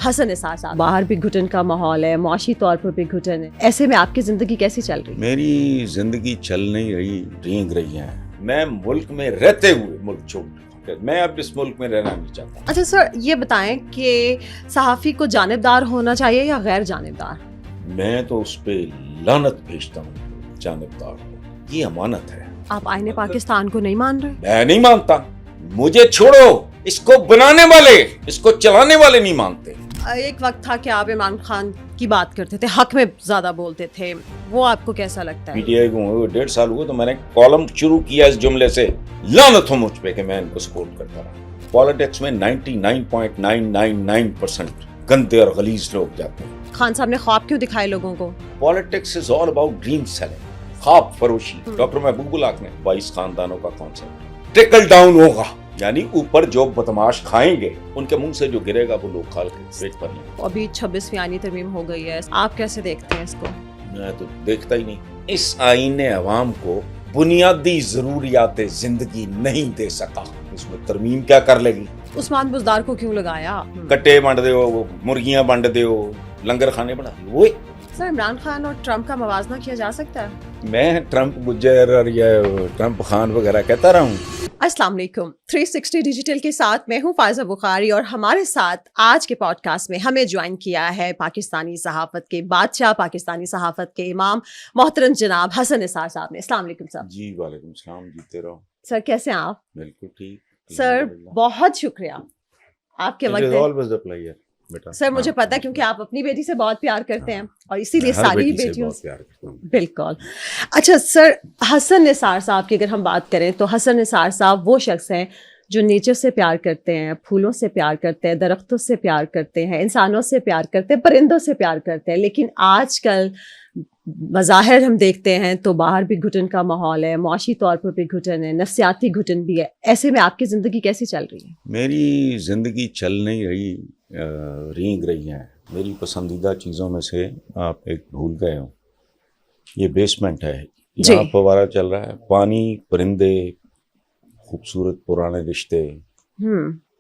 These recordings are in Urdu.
حسن نثار صاحب، باہر بھی گھٹن کا ماحول ہے، معاشی طور پر بھی گھٹن ہے، ایسے میں آپ کی زندگی کیسی چل رہی ہے؟ میری زندگی چل نہیں رہی، رینگ رہی ہے. میں ملک میں رہتے ہوئے ملک چھوڑ دوں، میں اب اس ملک میں رہنا نہیں چاہتا. اچھا سر، یہ بتائیں کہ صحافی کو جانبدار ہونا چاہیے یا غیر جانبدار؟ میں تو اس پہ لعنت بھیجتا ہوں، جانبدار ہو، یہ امانت ہے. آپ آئین پاکستان کو نہیں مان رہے؟ میں نہیں مانتا، مجھے چھوڑو، اس کو بنانے والے، اس کو چلانے والے نہیں مانتے. ایک وقت تھا کہ آپ عمران خان کی بات کرتے تھے، حق میں زیادہ بولتے تھے، وہ آپ کو کیسا لگتا پی ہے؟ ٹی آئی کو 1.5 سال ہوئے تو میں نے کالم شروع کیا اس جملے سے، لعنت ہو مجھ پہ کہ میں ان کو سپورٹ کرتا رہا. پالیٹکس میں 99.999% گندے اور غلیظ لوگ جاتے ہیں. خان صاحب نے خواب کیوں دکھائے لوگوں کو؟ Politics is all about dream selling, خواب فروشی. ڈاکٹر محبوب الحق نے 22 خاندانوں کا کانسیپٹ ٹرکل ڈاؤن ہوگا، یعنی اوپر جو بدماش کھائیں گے ان کے منہ سے جو گرے گا وہ لوگ کھا کے پیٹ بھر لیں گے. ابھی 26ویں آئینی ترمیم ہو گئی ہے، آپ کیسے دیکھتے ہیں اس کو؟ میں تو دیکھتا ہی نہیں. اس آئین نے عوام کو بنیادی ضروریات زندگی نہیں دے سکا، اس میں ترمیم کیا کر لے گی؟ عثمان بزدار کو کیوں لگایا؟ کٹے بانٹ دیو، مرغیاں بانٹ دیو، لنگر خانے بنا دیو. وہ سر، عمران خان اور ٹرمپ کا موازنہ کیا جا سکتا ہے؟ میں ٹرمپ گجر اور یہ ٹرمپ خان وغیرہ کہتا رہا ہوں. السلام علیکم، 360 ڈیجیٹل کے ساتھ میں ہوں فائزہ بخاری، اور ہمارے ساتھ آج کے پوڈ کاسٹ میں ہمیں جوائن کیا ہے پاکستانی صحافت کے بادشاہ، پاکستانی صحافت کے امام، محترم جناب حسن نثار صاحب نے. السلام علیکم صاحب. جی وعلیکم السلام، جیتے رہو. سر کیسے ہیں آپ؟ بالکل ٹھیک. سر بہت شکریہ آپ کے وقت. سر مجھے پتا ہے کیونکہ آپ اپنی بیٹی سے بہت پیار کرتے ہیں اور اسی لیے ساری بیٹیوں سے پیار کرتا ہوں. بالکل. اچھا سر، حسن نثار صاحب کی اگر ہم بات کریں تو حسن نثار صاحب وہ شخص ہیں جو نیچر سے پیار کرتے ہیں، پھولوں سے پیار کرتے ہیں، درختوں سے پیار کرتے ہیں، انسانوں سے پیار کرتے ہیں، پرندوں سے پیار کرتے ہیں. لیکن آج کل مظاہر ہم دیکھتے ہیں تو باہر بھی گھٹن کا ماحول ہے، معاشی طور پر بھی گھٹن ہے، نفسیاتی گھٹن بھی ہے. ایسے میں آپ کی زندگی کیسی چل رہی ہے؟ میری زندگی چل نہیں رہی، رینگ رہی ہے. میری پسندیدہ چیزوں میں سے آپ ایک بھول گئے ہو، یہ بیسمنٹ ہے، یہاں فوارہ چل رہا ہے، پانی، پرندے، خوبصورت پرانے رشتے،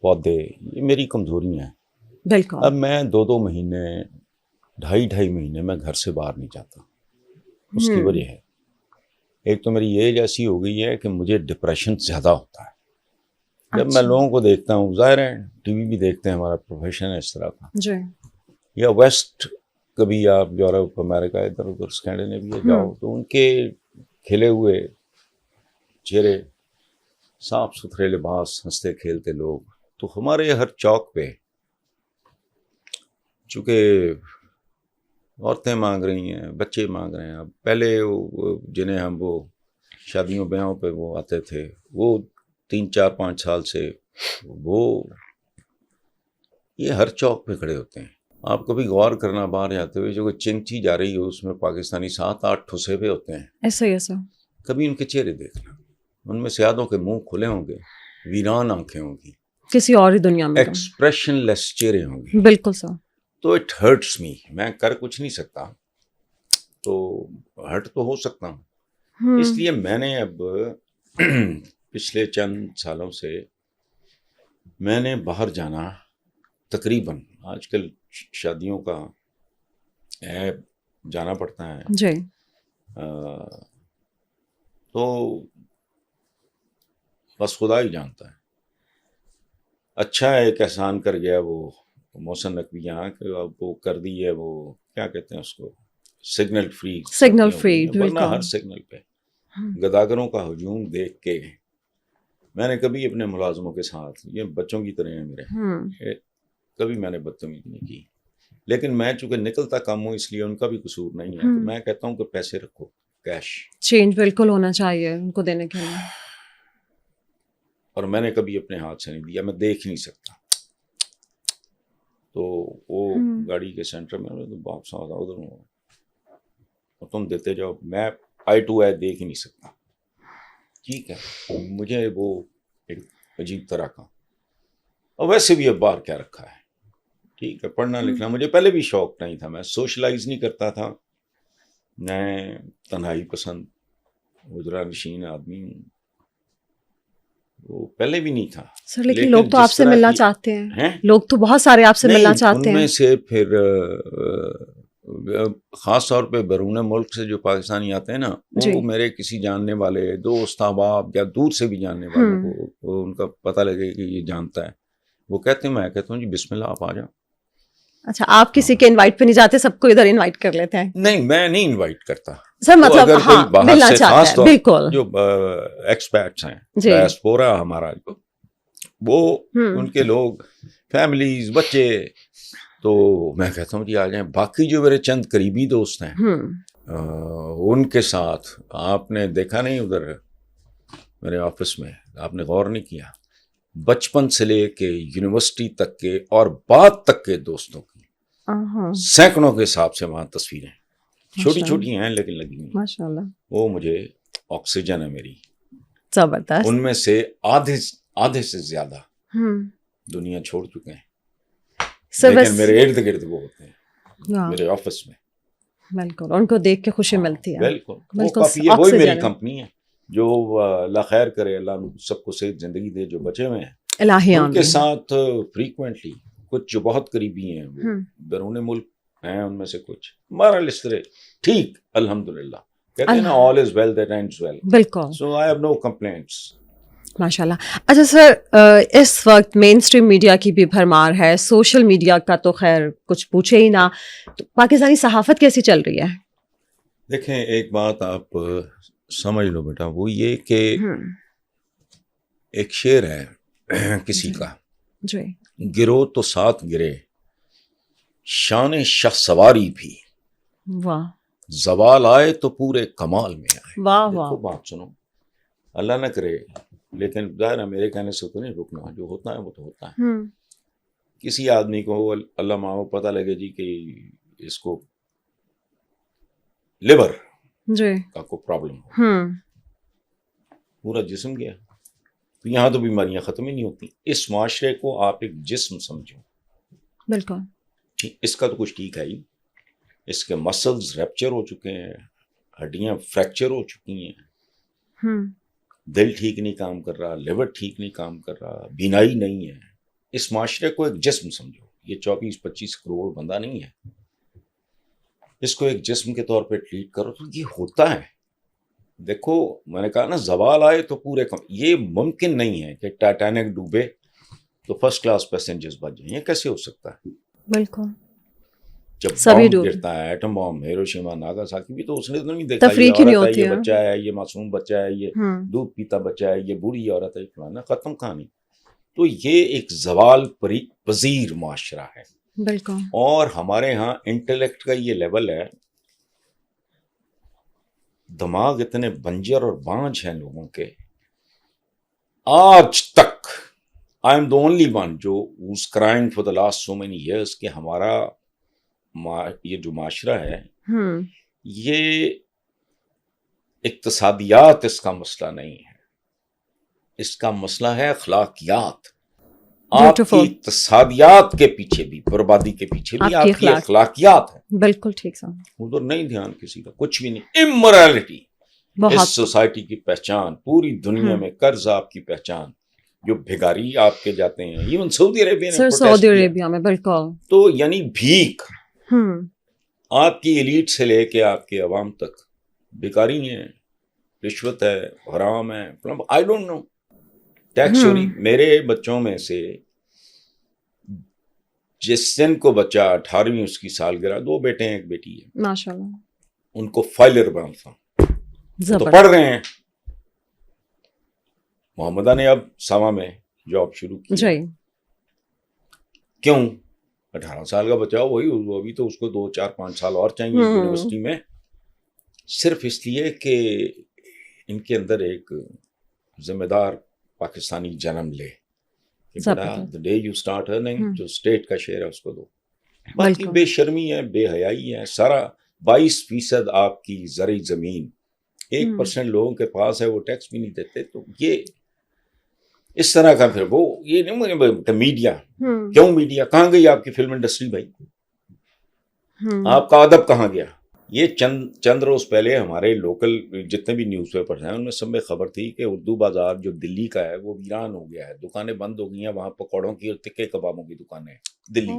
پودے، یہ میری کمزوریاں ہیں. بالکل. اب میں 2 مہینے، 2.5 مہینے میں گھر سے باہر نہیں جاتا. اس کی وجہ ہے، ایک تو میری ایج ایسی ہو گئی ہے کہ مجھے ڈپریشن زیادہ ہوتا ہے جب میں لوگوں کو دیکھتا ہوں. ظاہر ہے ٹی وی بھی دیکھتے ہیں، ہمارا پروفیشن ہے اس طرح کا. جی. یا ویسٹ، کبھی آپ یورپ، امریکہ، ادھر ادھر اسکینڈینیویا جاؤ تو ان کے کھلے ہوئے چہرے، صاف ستھرے لباس، ہنستے کھیلتے لوگ. تو ہمارے ہر چوک پہ چونکہ عورتیں مانگ رہی ہیں، بچے مانگ رہے ہیں. اب پہلے جنہیں ہم وہ شادیوں بیاہوں پہ وہ آتے تھے، وہ 3 4 5 سال سے وہ یہ ہر چوک پہ کھڑے ہوتے ہیں. آپ کبھی غور کرنا باہر جاتے ہوئے، جو کوئی چنگچی جا رہی ہو اس میں پاکستانی 7 8 ٹھسے ہوئے ہوتے ہیں. ایسا ہی ایسا. کبھی ان کے چہرے دیکھنا، ان میں سے آدھوں کے منہ کھلے ہوں گے، ویران آنکھیں ہوں گی، کسی اور ہی دنیا میں، ایکسپریشن لیس چہرے ہوں گے. بالکل سر. تو اٹ ہرٹس می. میں کر کچھ نہیں سکتا، تو ہرٹ تو ہو سکتا ہوں. اس لیے میں نے اب پچھلے چند سالوں سے میں نے باہر جانا تقریباً، آج کل شادیوں کا ہے، جانا پڑتا ہے. جی. تو بس خدا ہی جانتا ہے. اچھا ہے، ایک احسان کر گیا وہ محسن نقوی یہاں کہ اب وہ کر دی ہے، وہ کیا کہتے ہیں اس کو، سگنل فری. ورنہ ہر سگنل پہ گداگروں کا ہجوم دیکھ کے میں نے کبھی اپنے ملازموں کے ساتھ، یہ بچوں کی طرح ہیں میرے، کبھی میں نے بدتمیزی نہیں کی. لیکن میں چونکہ نکلتا کم ہوں، اس لیے ان کا بھی قصور نہیں ہے. تو میں کہتا ہوں کہ پیسے رکھو، کیش چینج بالکل ہونا چاہیے ان کو دینے کے لیے. اور میں نے کبھی اپنے ہاتھ سے نہیں دیا، میں دیکھ نہیں سکتا. تو وہ گاڑی کے سینٹر میں باکس ادھر ہوں، اور تم دیتے جاؤ، میں آئی ٹو آئی دیکھ ہی نہیں سکتا. ٹھیک ہے، مجھے وہ ایک عجیب طرح کا. اور ویسے بھی اب باہر کیا رکھا ہے، ٹھیک ہے، پڑھنا لکھنا مجھے پہلے بھی شوق نہیں تھا. میں سوشلائز نہیں کرتا تھا، میں تنہائی پسند، حجرہ نشین آدمی ہوں. وہ پہلے بھی نہیں تھا سر. لیکن لوگ تو آپ سے ملنا چاہتے ہیں, لوگ تو بہت سارے آپ سے ملنا چاہتے ہیں. ان میں سے پھر خاص طور پہ بیرون ملک سے جو پاکستانی آتے ہیں نا, وہ میرے کسی جاننے والے دوست احباب یا دور سے بھی جاننے والوں کو ان کا پتہ لگے کہ یہ جانتا ہے, وہ کہتے ہیں, میں کہتا ہوں جی بسم اللہ آپ آ جاؤ. اچھا, آپ کسی کے انوائٹ پہ نہیں جاتے, سب کو ادھر انوائٹ کر لیتے ہیں؟ نہیں, میں نہیں انوائٹ کرتا سر, مطلب ہاں ملنا چاہتا ہے. بالکل, جو ایکسپیٹس ہیں, ڈائسپورا ہمارا, وہ ان کے لوگ فیملیز بچے, تو میں کہتا ہوں جی آ جائیں. باقی جو میرے چند قریبی دوست ہیں ان کے ساتھ آپ نے دیکھا نہیں, ادھر میرے آفس میں آپ نے غور نہیں کیا, بچپن سے لے کے یونیورسٹی تک کے اور بعد تک کے دوستوں کی سینکڑوں کے حساب سے وہاں تصویریں چھوٹی چھوٹی ہیں لیکن لگی ہوئی, ماشاءاللہ. وہ مجھے آکسیجن ہے میری. زبردست. ان میں سے آدھے سے زیادہ دنیا چھوڑ چکے ہیں, لیکن میرے ارد گرد وہ ہوتے ہیں میرے آفس میں. بالکل, ان کو دیکھ کے خوشی ملتی ہے. بالکل, وہی میری کمپنی ہے. جو اللہ خیر کرے, اللہ سب کو صحت زندگی دے, جو بچے ہوئے ہیں الہی ان کے ساتھ فریکوینٹلی, کچھ جو بہت قریبی ہیں وہ بیرون ملک ہیں, ان میں سے کچھ ہمارا لسٹرے ٹھیک الحمدللہ, کہتے ہیں نا all is well that ends well. بالکل. So I have no complaints. ماشاءاللہ. اچھا سر, اس وقت مین اسٹریم میڈیا کی بھی بھرمار ہے, سوشل میڈیا کا تو خیر کچھ پوچھے ہی نہ, تو پاکستانی صحافت کیسی چل رہی ہے؟ دیکھیں, ایک بات آپ سمجھ لو بیٹا, وہ یہ کہ ایک شعر ہے کسی کا, گرو تو ساتھ گرے شان شاہ سواری بھی, واہ, زوال آئے تو پورے کمال میں آئے. واہ واہ. بات سنو, اللہ نہ کرے, لیکن ظاہر ہے میرے کہنے سے تو نہیں رکنا, جو ہوتا ہے وہ تو ہوتا ہے. کسی آدمی کو اللہ معاف پتہ لگے جی کہ اس کو لیور کا کوئی پرابلم ہو, پورا جسم گیا, تو یہاں تو بیماریاں ختم ہی نہیں ہوتی. اس معاشرے کو آپ ایک جسم سمجھو. بالکل. اس کا تو کچھ ٹھیک ہے ہی, اس کے مسلز ریپچر ہو چکے ہیں, ہڈیاں فریکچر ہو چکی ہیں, دل ٹھیک نہیں کام کر رہا, لیور ٹھیک نہیں کام کر رہا, بینائی نہیں ہے. اس معاشرے کو ایک جسم سمجھو. یہ 24-25 کروڑ بندہ نہیں ہے, اس کو ایک جسم کے طور پہ ٹریٹ کرو تو یہ ہوتا ہے. دیکھو میں نے کہا نا زوال آئے تو پورے یہ ممکن نہیں ہے کہ ٹائٹینک ڈوبے تو فرسٹ کلاس پیسنجرز بچ جائیں. یہ کیسے ہو سکتا ہے؟ بالکل. جب بم گرتا ہے, ایٹم بم, ہیروشیما ناگاساکی بھی, تو اس نے تو نہیں دیکھا تفریق ہی نہیں ہوتی ہے, یہ بچہ ہے, یہ معصوم بچہ ہے, یہ دودھ پیتا بچہ ہے, یہ بوڑھی عورت ہے, فلانا, ختم کہانی. تو یہ ایک زوال پذیر معاشرہ ہے. بالکل. اور ہمارے ہاں انٹلیکٹ کا یہ لیول ہے, دماغ اتنے بنجر اور بانج ہیں لوگوں کے, آج تک I am the only one جو who's crying for the last so many years کہ ہمارا یہ جو معاشرہ ہے یہ اقتصادیات اس کا مسئلہ نہیں ہے, اس کا مسئلہ ہے اخلاقیات. آپ کی اقتصادیات کے پیچھے بھی, بربادی کے پیچھے بھی آپ کی اخلاقیات ہیں. بالکل ٹھیک صاحب. ادھر نہیں دھیان کسی کا, کچھ بھی نہیں. امورالٹی اس سوسائٹی کی پہچان, پوری دنیا میں قرض آپ کی پہچان, جو بھگاری آپ کے جاتے ہیں, ایون سعودی عربیہ میں. بالکل. تو یعنی بھیک آپ کی ایلیٹ سے لے کے آپ کے عوام تک بھکاری ہیں, رشوت ہے, حرام ہے, آئی ڈونٹ نو, ٹیکس چوری. میرے بچوں میں سے جس دن کو بچہ 18ویں اس کی سالگرہ, 2 بیٹے ہیں 1 بیٹی ہے, ماشاءاللہ, ان کو فائلر بناتا ہوں, تو پڑھ رہے ہیں. محمدہ نے اب سما میں جاب شروع کی. کیوں؟ 18 سال کا بچہ وہی, ابھی تو اس کو 2, 4, 5 سال اور چاہیے یونیورسٹی میں, صرف اس لیے کہ ان کے اندر ایک ذمہ دار پاکستانی جنم لے. the day you start earning, جو اسٹیٹ کا شیئر ہے اس کو دو. باقی بے شرمی ہے, بے حیائی ہے. سارا 22% آپ کی زرعی زمین 1% لوگوں کے پاس ہے, وہ ٹیکس بھی نہیں دیتے. تو یہ اس طرح کا, پھر وہ یہ نہیں میڈیا, کیوں میڈیا کہاں گئی آپ کی فلم انڈسٹری بھائی, آپ کا ادب کہاں گیا, یہ چند روز پہلے ہمارے لوکل جتنے بھی نیوز پیپرز ہیں ان میں سب میں خبر تھی کہ اردو بازار جو دلی کا ہے وہ ویران ہو گیا ہے, دکانیں بند ہو گئی ہیں, وہاں پکوڑوں کی اور تکے کبابوں کی دکانیں ہیں دلی.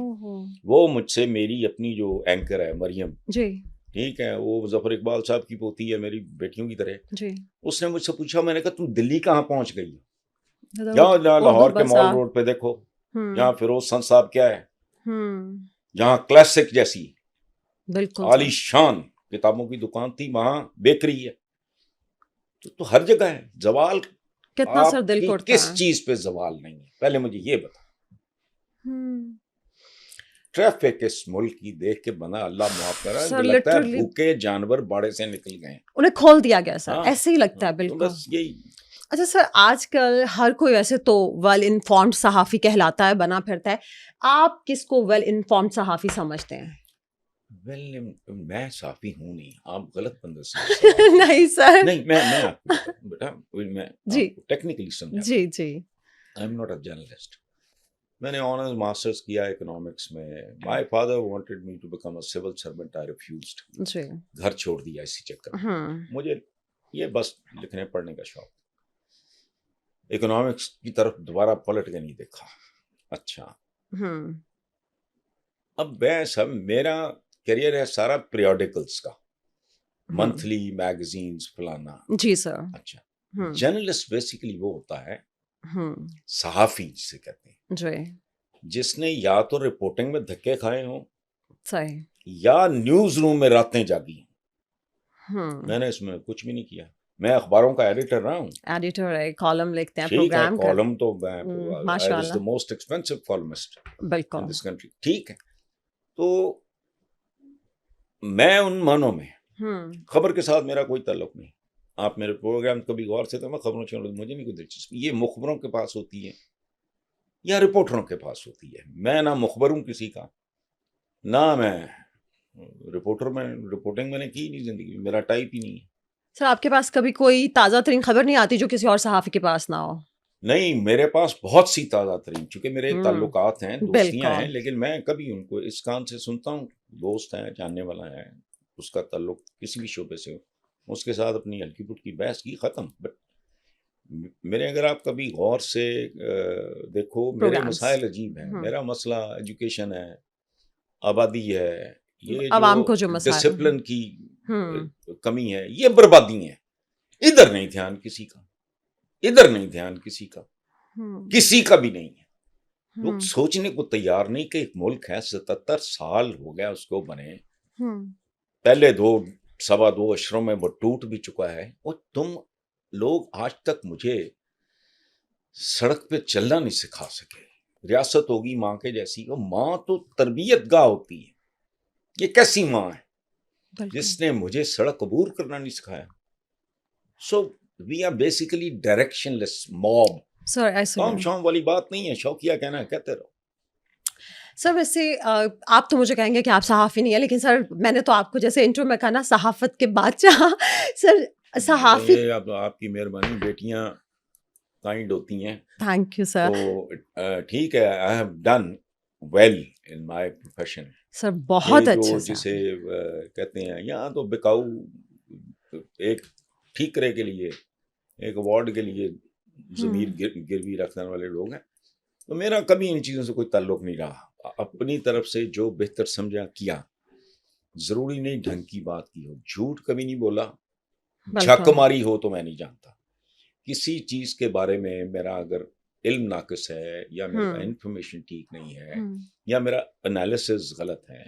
وہ مجھ سے میری اپنی جو اینکر ہے مریم جی, ٹھیک ہے, وہ ظفر اقبال صاحب کی پوتی ہے میری بیٹیوں کی طرح جی, اس نے مجھ سے پوچھا, میں نے کہا تم دلی کہاں پہنچ گئی ہو؟ جہاں لاہور کے مال روڈ پہ دیکھو جہاں فیروز سن صاحب کیا ہے, جہاں کلاسک جیسی بالکل عالی شان کتابوں کی دکان تھی وہاں بیکری ہے. تو ہر جگہ ہے زوال. کتنا سر دل کو کس چیز پہ زوال نہیں ہے پہلے مجھے یہ بتا. ٹریفک اس ملک کی دیکھ کے بنا اللہ معاف کرا لگتا ہے بھوکے جانور باڑے سے نکل گئے, انہیں کھول دیا گیا سر, ایسے ہی لگتا ہے بالکل. بس یہی. اچھا سر, آج کل ہر کوئی ویسے تو ویل انفارمڈ صحافی کہلاتا ہے, بنا پھرتا ہے. آپ کس کو ویل انفارمڈ صحافی سمجھتے ہیں؟ میں صحافی ہوں نہیں, آپ غلط بندے سے نہیں سر, نہیں, میں بیٹا میں جی ٹیکنیکلی سمجھا. جی جی, I am not a journalist. میں نے آنرز ماسٹرز کیا اکنامکس میں. My father wanted me to become a civil servant, I refused. جی, گھر چھوڑ دیا اسی چکر میں. مجھے یہ بس لکھنے پڑھنے کا شوق, اکنامکس کی طرف دوبارہ پلٹ کے نہیں دیکھا. اچھا اب میں سب میرا کیریئر ہے سارا پیریوڈیکلس کا, منتھلی میگزینز فلانا. جی سر. اچھا جرنلسٹ بیسیکلی وہ ہوتا ہے صحافی جسے کہتے ہیں, جی, جس نے یا تو رپورٹنگ میں دھکے کھائے ہوں صحیح, یا نیوز روم میں راتیں جاگی ہوں. میں نے اس میں کچھ بھی نہیں کیا. میں اخباروں کا ایڈیٹر رہا ہوں. ایڈیٹر ہے, کالم لکھتے ہیں, ٹھیک ہے, پروگرام کالم تو ماشاء I was the Allah, most expensive columnist بالکل in this country. ٹھیک ہے, تو میں ان معنوں میں خبر کے ساتھ میرا کوئی تعلق نہیں. آپ میرے پروگرام کبھی غور سے تو میں خبروں چھوڑ, مجھے نہیں کوئی دلچسپی. یہ مخبروں کے پاس ہوتی ہے یا رپورٹروں کے پاس ہوتی ہے. میں نہ مخبر ہوں کسی کا, نہ میں رپورٹر. میں رپورٹنگ میں نے کی نہیں زندگی, میرا ٹائپ ہی نہیں ہے. سر آپ کے پاس کبھی کوئی تازہ ترین خبر نہیں آتی جو کسی اور صحافی کے پاس نہ ہو؟ نہیں, میرے پاس بہت سی تازہ ترین, چونکہ میرے تعلقات ہیں, دوستیاں ہیں, لیکن میں کبھی ان کو اس کان سے سنتا ہوں, دوست ہیں, جاننے والا ہے, اس کا تعلق کسی بھی شعبے سے ہو, اس کے ساتھ اپنی ہلکی پھلکی بحث کی, ختم. بٹ میرے اگر آپ کبھی غور سے دیکھو, میرے مسائل عجیب ہیں. میرا مسئلہ ایجوکیشن ہے, آبادی ہے, یہ عوام کو جو ڈسپلن کی کمی ہے, یہ بربادی ہیں. ادھر نہیں دھیان کسی کا, ادھر نہیں دھیان کسی کا, کسی کا بھی نہیں ہے. لوگ سوچنے کو تیار نہیں کہ ایک ملک ہے 77 سال ہو گیا اس کو بنے, پہلے 2.25 اشروں میں وہ ٹوٹ بھی چکا ہے, اور تم لوگ آج تک مجھے سڑک پہ چلنا نہیں سکھا سکے. ریاست ہوگی ماں کے جیسی, وہ ماں تو تربیت گاہ ہوتی ہے. یہ کیسی ماں ہے جس نے مجھے سڑک عبور کرنا نہیں سکھایا؟ So we are basically directionless mob. کام شام والی بات نہیں ہے, شوقیہ کہنا ہے کہتے رہو. سر ویسے آپ تو مجھے کہیں گے کہ آپ صحافی نہیں ہیں, لیکن سر میں نے تو آپ کو جیسے انٹرو میں کہا نا صحافت کے بادشاہ. سر صحافی, آپ کی مہربانی, بیٹیاں کائنڈ ہوتی ہیں. Thank you sir. تو ٹھیک ہے, I have done well in my profession. Sir بہت اچھے سے, جسے کہتے ہیں یہاں تو بکاؤ, ایک ٹھیکرے کے لیے, ایک اوارڈ کے لیے ضمیر گروی رکھنے والے لوگ ہیں. تو میرا کبھی ان چیزوں سے کوئی تعلق نہیں رہا. اپنی طرف سے جو بہتر سمجھا کیا, ضروری نہیں ڈھنگ کی بات کی ہو, جھوٹ کبھی نہیں بولا, جھک ماری ہو تو میں نہیں جانتا. کسی چیز کے بارے میں میرا اگر علم ناقص ہے, یا میرا انفارمیشن ٹھیک نہیں ہے, یا میرا انالیسس غلط ہے,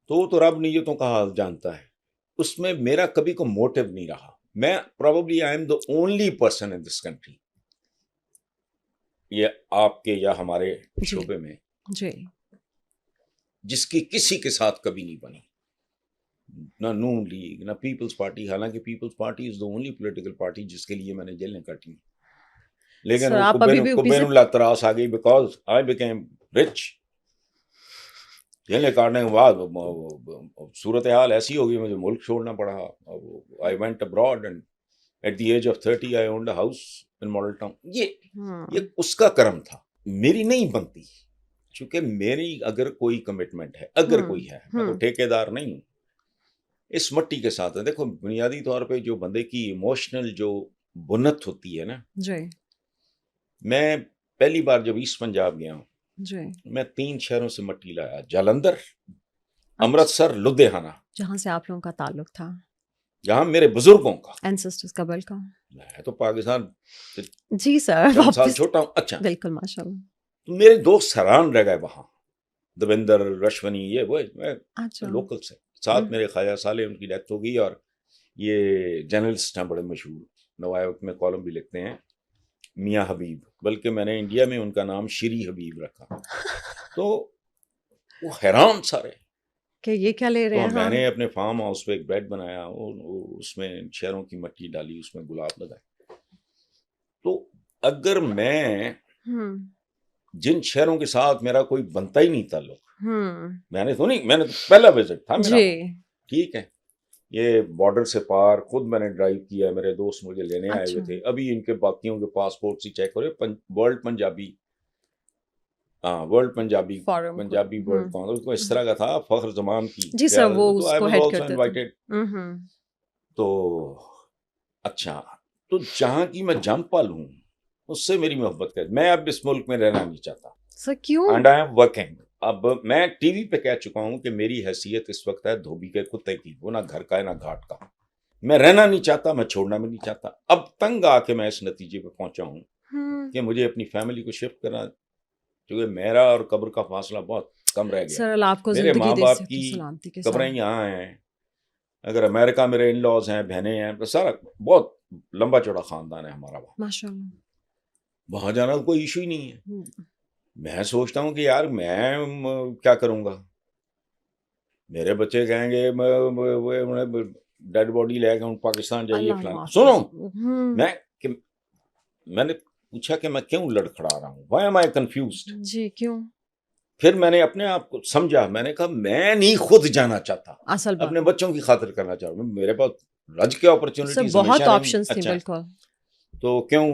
تو رب نیتوں کا حال جانتا ہے. اس میں میرا کبھی کوئی موٹیو نہیں رہا. میں probably I am the only person in this country, یہ آپ کے یا ہمارے شعبے میں, جس کی کسی کے ساتھ کبھی نہیں بنی. نہ نون لیگ, نہ پیپلز پارٹی, حالانکہ peoples party is the only political party جس کے لیے میں نے جیلیں کاٹی. لیکن اس کو بین اللہ تراس آ گئی بیکاز I became rich. جیلیں کاٹنے کے بعد صورتحال ایسی ہو گئی, مجھے ملک چھوڑنا پڑا. I went abroad and at the age of 30 I owned a house in Model Town. یہ اس کا کرم تھا, میری نہیں بنتی. چونکہ میری اگر کوئی کمٹمنٹ ہے, اگر کوئی ہے, میں تو ٹھیکیدار نہیں ہوں. اس مٹی کے ساتھ ہے. دیکھو بنیادی طور پہ جو بندے کی ایموشنل جو بنت ہوتی ہے نا, جی میں پہلی بار جب ایسٹ پنجاب گیا ہوں, جی, میں 3 شہروں سے مٹی لایا, جالندھر, امرتسر, لدھیانہ, جہاں سے آپ لوگوں کا تعلق تھا, جہاں میرے بزرگوں کا. اینسسٹرز قبل کا. میں تو پاکستان جی سر, چند سال واپس چھوٹا ہوں. اچھا, بالکل ماشاء اللہ. تو میرے دوست حیران رہ گئے وہاں, دویندر, رشونی, یہ وہ اچھا, لوکل سے. ساتھ میرے خواجہ صالح, ان کی ڈیتھ ہو گئی, اور یہ جرنلسٹ ہیں بڑے مشہور, نوائے وقت میں کالم بھی لکھتے ہیں, میاں حبیب, بلکہ میں نے انڈیا میں ان کا نام شری حبیب رکھا. تو وہ حیران سارے کہ یہ کیا لے رہے تو ہیں. میں نے اپنے فارم ہاؤس پہ ایک بیڈ بنایا, اس میں شہروں کی مٹی ڈالی, اس میں گلاب لگائے. تو اگر میں جن شہروں کے ساتھ میرا کوئی بنتا ہی نہیں تعلق, میں نے تو پہلا وزٹ تھا میرا, ٹھیک ہے, یہ بارڈر سے پار خود میں نے ڈرائیو کیا, میرے دوست مجھے لینے آئے ہوئے تھے, ابھی ان کے باقیوں کے پاسپورٹ ہی چیک ہو رہے, world Punjabi, world Punjabi world Congress کو اس طرح کا تھا, فخر زمان کی. جی سر, وہ اس کو ہیڈ کرتے تھے. تو اچھا, تو جہاں کی میں جم پل ہوں اس سے میری محبت کر, میں اب اس ملک میں رہنا نہیں چاہتا. سر کیوں؟ And I am working. اب میں ٹی وی پہ کہہ چکا ہوں کہ میری حیثیت اس وقت ہے دھوبی کے کتے کی, وہ نہ گھر کا ہے نہ گھاٹ کا. میں رہنا نہیں چاہتا, میں چھوڑنا بھی نہیں چاہتا. اب تنگ آ کے میں اس نتیجے پہ پہنچا ہوں کہ مجھے اپنی فیملی کو شفٹ کرنا, کیونکہ میرا اور قبر کا فاصلہ بہت کم رہ گیا. سر اللہ آپ کو میرے زندگی ماں دے باپ صحت و کی سلامتی کے قبریں ساتھ. یہاں ہیں, اگر امریکہ میرے ان لاز ہیں, بہنیں ہیں, سارا بہت لمبا چوڑا خاندان ہے ہمارا وہاں. ماشاء اللہ. وہاں جانا کوئی ایشو ہی نہیں ہے. میں سوچتا ہوں کہ یار میں کیا کروں گا, میرے بچے کہیں گے ڈیڈ باڈی لے کے پاکستان جائیے فلانا. سنو, میں نے پوچھا کہ میں کیوں لڑکھڑا رہا ہوں, وائی ایم آئی کنفیوزڈ. جی کیوں؟ پھر میں نے اپنے آپ کو سمجھا, میں نے کہا میں نہیں خود جانا چاہتا, اپنے بچوں کی خاطر کرنا چاہتا ہوں. میرے پاس رج کے اپرچونٹیز بہت آپشنز تھیں. بالکل. تو کیوں,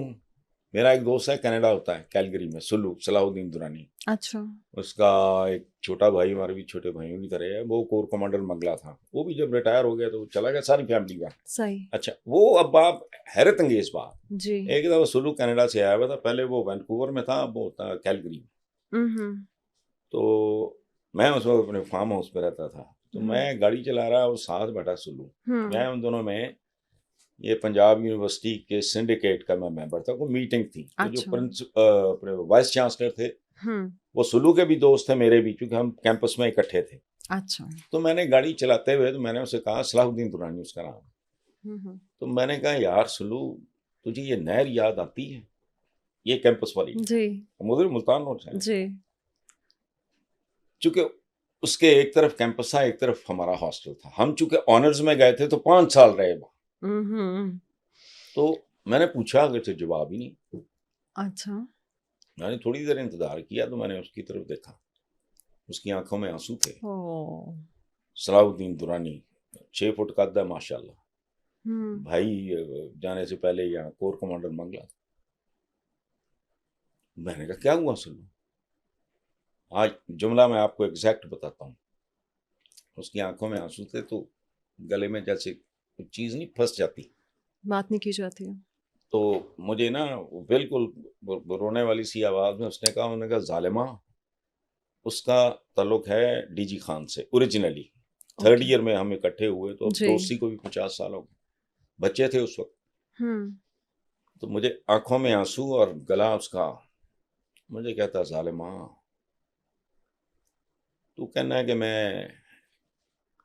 میرا ایک دوست ہے کینیڈا ہوتا ہے, کیلگری میں, صلاح الدین درانی. اچھا, اس کا ایک چھوٹا بھائی, ہمارے بھی چھوٹے بھائیوں کی طرح ہے, وہ کور کمانڈر منگلا تھا, وہ بھی جب ریٹائر ہو گیا تو چلا گیا ساری فیملی کا. صحیح. اچھا, وہ اب آپ حیرت انگیز بات, جی ایک دفعہ سلو کینیڈا سے آیا ہوا تھا, پہلے وہ وینکوور میں تھا, اب وہ ہوتا کیلگری میں. تو میں اس وقت اپنے فارم ہاؤس پہ رہتا تھا, تو میں گاڑی چلا رہا, اور ساتھ بیٹھا سلو. میں ان دونوں میں, یہ پنجاب یونیورسٹی کے سنڈیکیٹ کا میں ممبر تھا, کوئی میٹنگ تھی, تو جو وائس چانسلر تھے وہ سلو کے بھی دوست تھے, میرے بھی, کیونکہ ہم کیمپس میں اکٹھے تھے. اچھا, تو میں نے گاڑی چلاتے ہوئے, تو میں نے اسے کہا, صلاح الدین درانی اس کا نام, تو میں نے کہا یار سلو, تجھے یہ نہر یاد آتی ہے, یہ کیمپس والی جی مدیر ملتان روڈ سے, جی, چونکہ اس کے ایک طرف کیمپس تھا, ایک طرف ہمارا ہاسٹل تھا. ہم چونکہ آنرز میں گئے تھے تو 5 سال رہے وہاں. تو میں نے پوچھا, اگر سے جواب ہی نہیں. اچھا, میں نے تھوڑی دیر انتظار کیا, تو میں نے اس کی طرف دیکھا, اس کی آنکھوں میں آنسو تھے. صلاح الدین درانی 6 فٹ قد ہے ماشاء اللہ, بھائی جانے سے پہلے یہاں کور کمانڈر منگلا. میں نے کہا کیا ہوا سلو؟ آج جملہ میں آپ کو ایگزیکٹ بتاتا ہوں. اس کی آنکھوں میں آنسو تھے, تو گلے میں جیسے کچھ چیز نہیں پھنس جاتی, بات نہیں کی جاتی. تو مجھے نا بالکل رونے والی سی آواز میں اس نے کہا, انہوں نے کہا ظالمہ, اس کا تعلق ہے ڈی جی خان سے اوریجنلی. 3rd ایئر میں ہم اکٹھے ہوئے, تو دوستی کو بھی 50 سال ہو گئے, بچے تھے اس وقت. تو مجھے آنکھوں میں آنسو اور گلا اس کا, مجھے کہتا ظالمہ, تو کہنا ہے کہ میں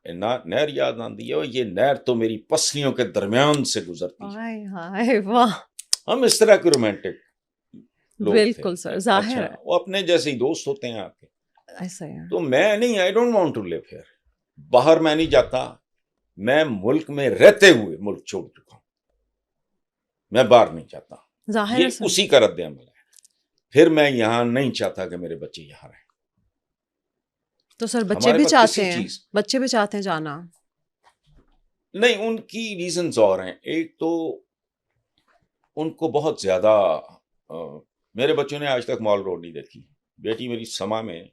نہر یاد آتی ہے, یہ نہر تو میری پسلیوں کے درمیان سے گزرتی ہے. ہم اس طرح کے رومانٹک لوگ تھے. بالکل سر, ظاہر ہے وہ اپنے جیسے ہی دوست ہوتے ہیں آپ کے. ایسا ہے. تو میں نہیں, I don't want to leave here. باہر میں نہیں جاتا, میں ملک میں رہتے ہوئے ملک چھوڑ چکا ہوں, میں باہر نہیں چاہتا. ظاہر یہ اسی کا رد عمل ہے. پھر میں یہاں نہیں چاہتا کہ میرے بچے یہاں رہیں. تو سر بچے بھی چاہتے ہیں, بچے بھی چاہتے ہیں جانا. نہیں, ان کی ریزنز اور ہیں. ایک تو ان کو بہت زیادہ, میرے بچوں نے آج تک مال روڈ نہیں دیکھی. بیٹی میری سما میں,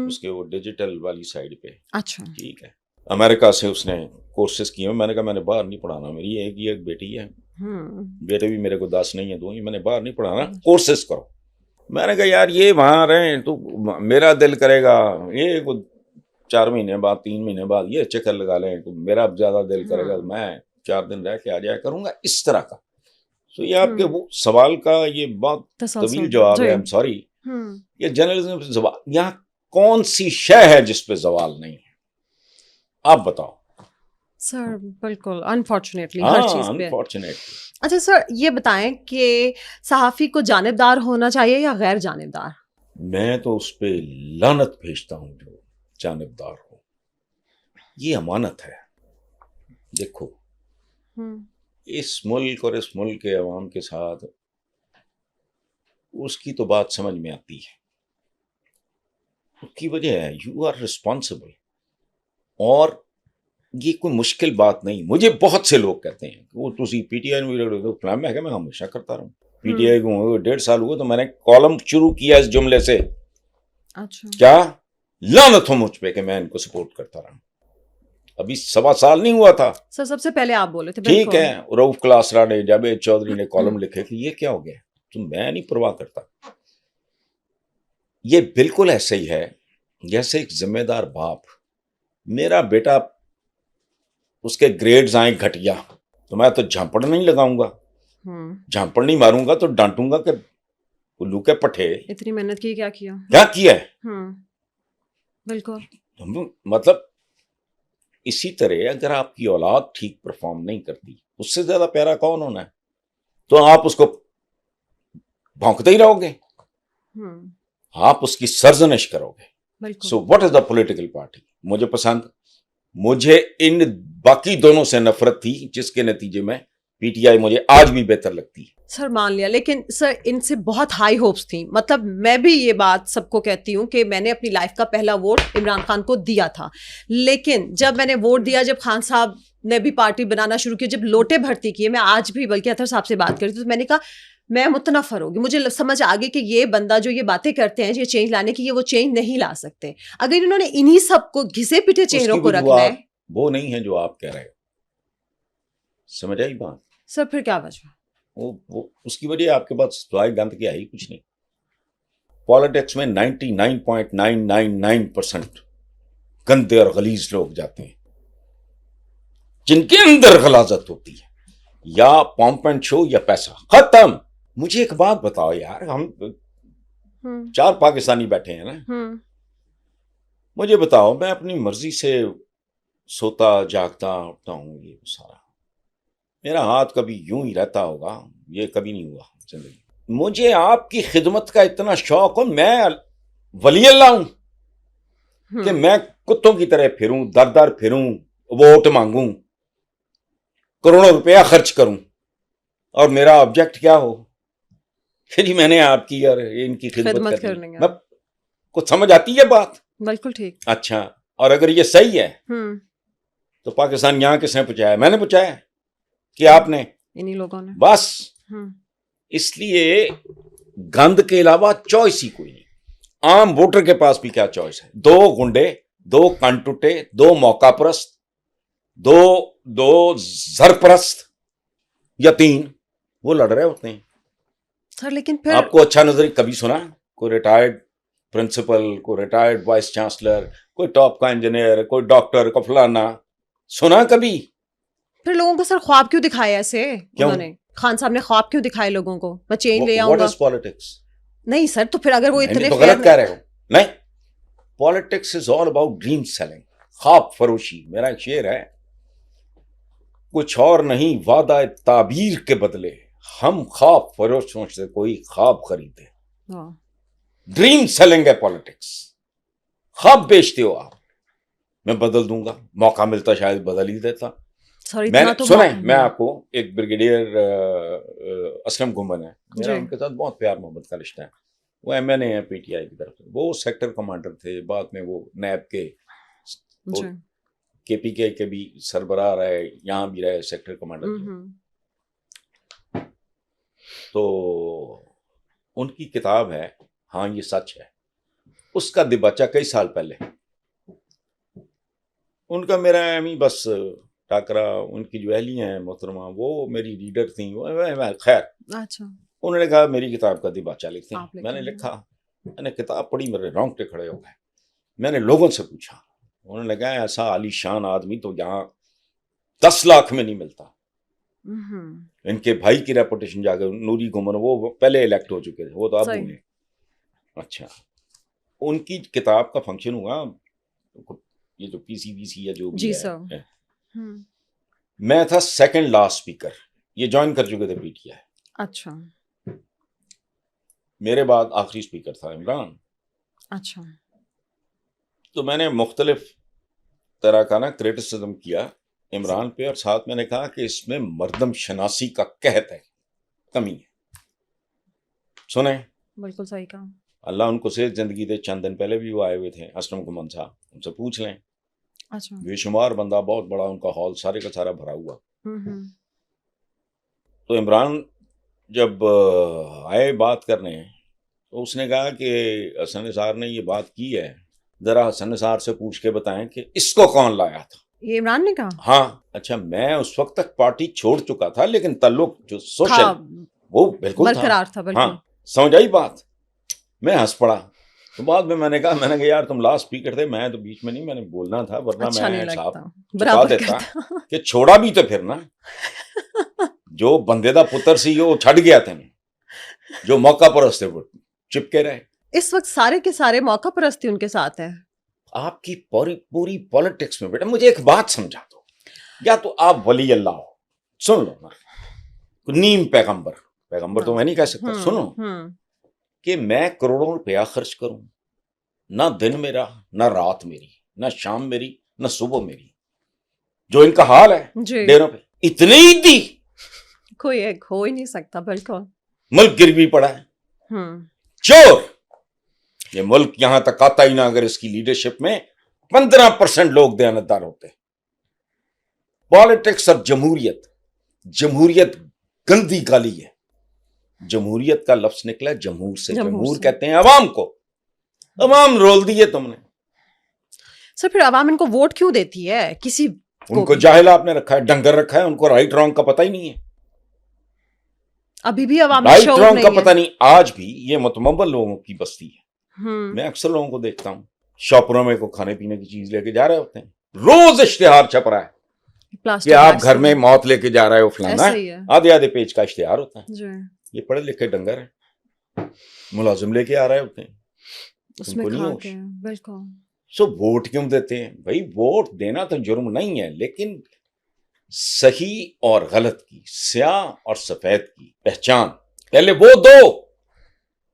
اس کے وہ ڈیجیٹل والی سائڈ پہ. اچھا, ٹھیک ہے, امریکہ سے اس نے کورسز کیے ہیں. میں نے کہا میں نے باہر نہیں پڑھانا, میری ایک بیٹی ہے, بیٹے بھی میرے کو 10 نہیں ہے 2, میں نے باہر نہیں پڑھانا, کورسز کرو. میں نے کہا یار یہ وہاں رہیں تو میرا دل کرے گا, یہ 4 مہینے بعد 3 مہینے بعد یہ چکر لگا لیں تو میرا زیادہ دل کرے گا, میں 4 دن رہ کے آ جایا کروں گا اس طرح کا. تو یہ آپ کے وہ سوال کا یہ بہت طویل جواب ہے, I'm sorry. یہ جرنلزم زوال, یہاں کون سی شے ہے جس پہ زوال نہیں ہے, آپ بتاؤ. سر بالکل انفارچونیٹلی ہر چیز پہ. انفارچونیٹلی. اچھا سر یہ بتائیں کہ صحافی کو جانبدار ہونا چاہیے یا غیر جانبدار؟ میں تو اس پہ لعنت بھیجتا ہوں جو جانبدار ہو. یہ امانت ہے. دیکھو اس ملک اور اس ملک کے عوام کے ساتھ اس کی تو بات سمجھ میں آتی ہے. اس کی وجہ ہے یو آر رسپانسبل, اور یہ کوئی مشکل بات نہیں. مجھے بہت سے لوگ کہتے ہیں کہ وہ تسی پی ٹی آئی میں کہ میں ہمیشہ کرتا رہوں. پی ٹی آئی کو 1.5 سال ہوا تو میں نے کالم شروع کیا اس جملے سے, کیا لعنت ہو مجھ پہ کہ میں ان کو سپورٹ کرتا رہا. ابھی 1.25 سال نہیں ہوا تھا. سر سب سے پہلے آپ بولے تھے. ٹھیک ہے, رؤف کلاسرا نے, جاوید چودھری نے کالم لکھے کہ یہ کیا ہو گیا, تو میں نہیں پرواہ کرتا. یہ بالکل ایسے ہی ہے جیسے ایک ذمہ دار باپ, میرا بیٹا اس کے گریڈز آئیں گھٹیا تو میں تو جھانپڑ نہیں لگاؤں گا, جھانپڑ نہیں ماروں گا تو ڈانٹوں گا کہ الو کے پٹھے اتنی محنت کی کیا کیا ہے. بالکل. مطلب اسی طرح اگر آپ کی اولاد ٹھیک پرفارم نہیں کرتی, اس سے زیادہ پیارا کون ہونا ہے, تو آپ اس کو بھونکتے ہی رہو گے, آپ اس کی سرزنش کرو گے. So what is the political party. مجھے پسند, مجھے ان باقی دونوں سے نفرت تھی جس کے نتیجے میں پی ٹی آئی مجھے آج بھی بہتر لگتی ہے. سر مان لیا, لیکن سر ان سے بہت ہائی ہوپس تھیں. مطلب میں بھی یہ بات سب کو کہتی ہوں کہ میں نے اپنی لائف کا پہلا ووٹ عمران خان کو دیا تھا, لیکن جب میں نے ووٹ دیا, جب خان صاحب نے بھی پارٹی بنانا شروع کی, جب لوٹے بھرتی کیے, میں آج بھی بلکہ اطہر صاحب سے بات کرتی ہوں تو میں نے کہا میں متنفر ہوگی. مجھے سمجھ آ گئی کہ یہ بندہ جو یہ باتیں کرتے ہیں یہ چینج لانے کی, یہ وہ چینج نہیں لا سکتے. اگر انہوں نے انہی سب کو گھسے پٹے چہروں کو رکھنا ہے, وہ نہیں ہے جو آپ کہہ رہے ہو. سمجھ آئی بات؟ سر پھر کیا وجہ؟ وہ اس کی وجہ آپ کے پاس سوائے گند کے آئی کچھ نہیں. پالیٹکس میں 99.999% گندے اور غلیظ لوگ جاتے ہیں جن کے اندر غلاظت ہوتی ہے, یا پمپ اینڈ شو یا پیسہ, ختم. مجھے ایک بات بتاؤ یار, ہم 4 پاکستانی بیٹھے ہیں نا, مجھے بتاؤ میں اپنی مرضی سے سوتا جاگتا اٹھتا ہوں, یہ سارا میرا ہاتھ کبھی یوں ہی رہتا ہوگا, یہ کبھی نہیں ہوا زندگی. مجھے آپ کی خدمت کا اتنا شوق ہو, میں ولی اللہ ہوں کہ میں کتوں کی طرح پھروں, در در پھروں, ووٹ مانگوں, کروڑوں روپیہ خرچ کروں, اور میرا آبجیکٹ کیا ہو کہ جی میں نے آپ کی اور ان کی خدمت کرنی. کچھ سمجھ آتی ہے بات؟ بالکل ٹھیک. اچھا, اور اگر یہ صحیح ہے تو پاکستان یہاں کس نے پہنچایا؟ میں نے پہنچایا کہ آپ نے, انہی لوگوں نے. بس اس لیے گند کے علاوہ چوائس ہی کوئی نہیں. عام ووٹر کے پاس بھی کیا چوائس ہے؟ 2 گنڈے, 2 کنٹوٹے, 2 موقع پرست, 2 زرپرست, یا 3 وہ لڑ رہے ہوتے ہیں. سر لیکن پھر آپ کو اچھا نظر کبھی سنا کوئی ریٹائرڈ پرنسپل, کوئی ریٹائرڈ وائس چانسلر, کوئی ٹاپ کا انجینئر, کوئی ڈاکٹر, کو فلانا سنا کبھی؟ پھر لوگوں کو سر خواب کیوں دکھائے ایسے انہوں نے؟ خان صاحب نے خواب کیوں دخائے لوگوں کو, میں چینج لے آؤں گا؟ What is politics? نہیں سر, تو پھر اگر وہ اتنے تو غلط کہہ رہے ہو. نہیں, politics is all about dream selling, خواب فروشی. میرا ایک شعر ہے, کچھ اور نہیں وعدہ تعبیر کے بدلے ہم خواب فروشوں سے کوئی خواب خریدے. ڈریم سیلنگ ہے پالیٹکس, خواب بیچتے ہو آپ. میں بدل دوں گا, موقع ملتا شاید بدل ہی دیتا. سنیں, میں آپ کو ایک بریگیڈیئر اسلم گھمن ہے, میرا ان کے ساتھ بہت پیار محبت کا رشتہ ہے. وہ ایم این اے ہیں پی ٹی آئی کی طرف سے, وہ سیکٹر کمانڈر تھے, بعد میں وہ نیب کے کے پی کے بھی سربراہ رہے, یہاں بھی رہے سیکٹر کمانڈر. تو ان کی کتاب ہے ہاں یہ سچ ہے, اس کا دباچہ کئی سال پہلے ان کا میرا امی بس ٹاکرا، ان کی جو اہلیہ ہیں محترمہ وہ میری ریڈر تھیں، خیر اچھا انہوں نے کہا میری کتاب کا دیباچہ لکھتے ہیں. آپ لکھیں میں نے گے. لکھا، میں نے کتاب پڑھی، میرے رونگٹے کھڑے ہو گئے. میں نے لوگوں سے پوچھا، انہوں نے کہا ایسا عالی شان آدمی تو یہاں 10 لاکھ میں نہیں ملتا. ان کے بھائی کی ریپوٹیشن جا کے نوری گمن، وہ پہلے الیکٹ ہو چکے تھے، وہ تو اب صحیح. ہوئے. اچھا ان کی کتاب کا فنکشن ہوا، یہ جو پی سی بی سی یا جو بھی جی ہے، سر. میں تھا سیکنڈ لاسٹ اسپیکر، یہ جوائن کر چکے تھے پی ٹی آئی. اچھا میرے بعد آخری اسپیکر تھا عمران. اچھا تو میں نے مختلف طرح کا نا کریٹیسزم کیا عمران پہ، اور ساتھ میں نے کہا کہ اس میں مردم شناسی کا قحط ہے، کمی ہے. سنیں، بالکل صحیح کہا. اللہ ان کو صحت زندگی دے، چند دن پہلے بھی وہ آئے ہوئے تھے اسلم گمان صاحب، ان سے پوچھ لیں. اچھا بے شمار بندہ، بہت بڑا ان کا ہال سارے کا سارا بھرا ہوا. تو عمران جب آئے بات کرنے تو اس نے کہا کہ حسن نثار نے یہ بات کی ہے، ذرا حسن نثار سے پوچھ کے بتائیں کہ اس کو کون لایا تھا. یہ عمران نے کہا؟ ہاں. اچھا میں اس وقت تک پارٹی چھوڑ چکا تھا لیکن تعلق جو تھا، سوشل وہ بالکل برقرار تھا. بالکل. ہاں سمجھ آئی بات. میں ہنس پڑا. تو بعد میں نے کہا یار تم لاسٹ اسپیکر تھے، میں تو بیچ میں نہیں، میں نے بولنا تھا، ورنہ اچھا نہیں میں صاحب لگتا، چکا برابر دیتا کرتا. کہ چھوڑا بھی تو پھر نا، جو بندے دا پتر سی وہ چھڑ گیا تھا، جو موقع پرست وہ چپکے رہے. اس وقت سارے کے سارے موقع پرستی ان کے ساتھ ہے. آپ کی پوری پالیٹکس میں بیٹا مجھے ایک بات سمجھا دو، یا تو آپ ولی اللہ ہو، سن لو نا، نیم پیغمبر تو میں نہیں کہہ سکتا، سنو کہ میں کروڑوں روپیہ خرچ کروں، نہ دن میرا، نہ رات میری، نہ شام میری، نہ صبح میری، جو ان کا حال ہے جی ڈیروں پہ، اتنی ہی دی کوئی ایک ہو ہی نہیں سکتا. بالکل. ملک گر بھی پڑا ہے. چور یہ ملک یہاں تک آتا ہی نہ اگر اس کی لیڈرشپ میں 15% لوگ دیانتدار ہوتے. پالیٹکس اور جمہوریت گندی گالی ہے. جمہوریت کا لفظ نکلا جمہور سے، جمہور کہتے ہیں عوام کو. عوام رول دیے تم نے. سر پھر عوام ان کو ووٹ کیوں دیتی ہے؟ کسی ان کو جاہل آپ نے رکھا ہے، ڈنگر رکھا ہے، ان کو رائٹ رانگ کا پتہ ہی نہیں ہے. ابھی بھی عوام میں رائٹ شعور رانگ کا نہیں ہے. پتہ نہیں. آج بھی یہ متمول لوگوں کی بستی ہے. میں اکثر لوگوں کو دیکھتا ہوں شاپروں میں کو کھانے پینے کی چیز لے کے جا رہے ہوتے ہیں، روز اشتہار چھپ رہا ہے کہ آپ گھر میں موت لے کے جا رہے ہو فلانا، آدھے پیج کا اشتہار ہوتا ہے. یہ پڑھے لکھے ڈنگر ہیں، ملازم لے کے آ رہے ہوتے ہیں، اس ان میں کو نہیں کھا ہوش. کے. بالکل. سو ووٹ کیوں دیتے ہیں بھائی؟ ووٹ دینا تو جرم نہیں ہے، لیکن صحیح اور غلط کی، سیاہ اور سفید کی پہچان پہلے وہ دو.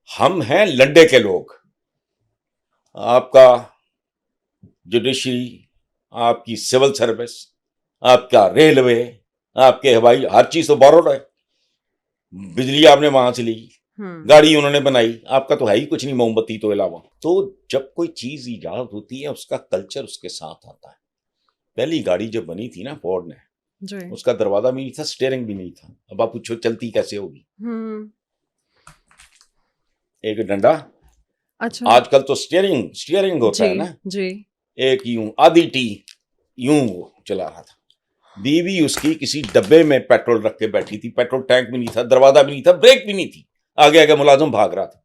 ہم ہیں لنڈے کے لوگ. آپ کا جوڈیشری، آپ کی سول سروس، آپ کا ریلوے، آپ کے ہوائی، ہر چیز تو بورڈ ہے. بجلی آپ نے وہاں سے لی، گاڑی انہوں نے بنائی، آپ کا تو ہے ہی کچھ نہیں موم بتی تو علاوہ. تو جب کوئی چیز ایجاد ہوتی ہے اس کا کلچر اس کے ساتھ آتا ہے. پہلی گاڑی جب بنی تھی نا فورڈ نے، اس کا دروازہ بھی نہیں تھا، سٹیئرنگ بھی نہیں تھا. اب آپ پوچھو چلتی کیسے ہوگی؟ ایک ڈنڈا. آج کل تو سٹیئرنگ ہوتا ہے نا، ایک یوں آدھی ٹی یوں وہ چلا رہا تھا. بیوی اس کی کسی ڈبے میں پیٹرول رکھ کے بیٹھی تھی، پیٹرول ٹینک بھی نہیں تھا، دروازہ بھی نہیں تھا، بریک بھی نہیں تھی، آگے ملازم بھاگ رہا تھا.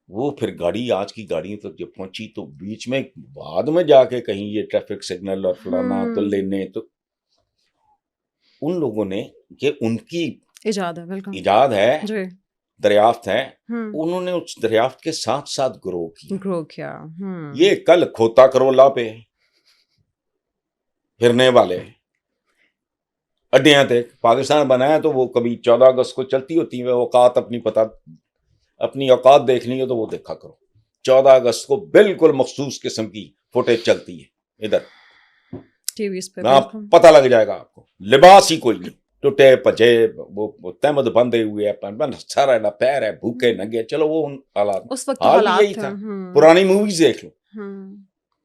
وہ پھر گاڑی، آج کی گاڑی تو جب پہنچی تو بیچ میں بعد میں جا کے کہیں یہ ٹریفک سگنل اور فلانا تو لینے، تو ان لوگوں نے کہ ان کی ایجاد ہے، دریافت ہے، انہوں نے اس دریافت کے ساتھ ساتھ گرو کیا. یہ کل کھوتا کرولا پہ پھرنے والے اڈیاں تھے. پاکستان بنایا تو وہ کبھی 14 اگست کو چلتی ہوتی ہیں اوقات، اپنی اوقات دیکھنی ہے تو وہ دیکھا کرو. 14 اگست کو بالکل مخصوص قسم کی فوٹیج چلتی ہے ادھر ٹی وی پہ، پتہ لگ جائے گا آپ کو. لباس ہی کوئی نہیں، ٹوٹے پجے، وہ تہمت بندھے ہوئے، سارا نہ پیر ہے، بھوکے ننگے. چلو وہ اس وقت حال بھی یہی تھا. پرانی موویز دیکھ لو.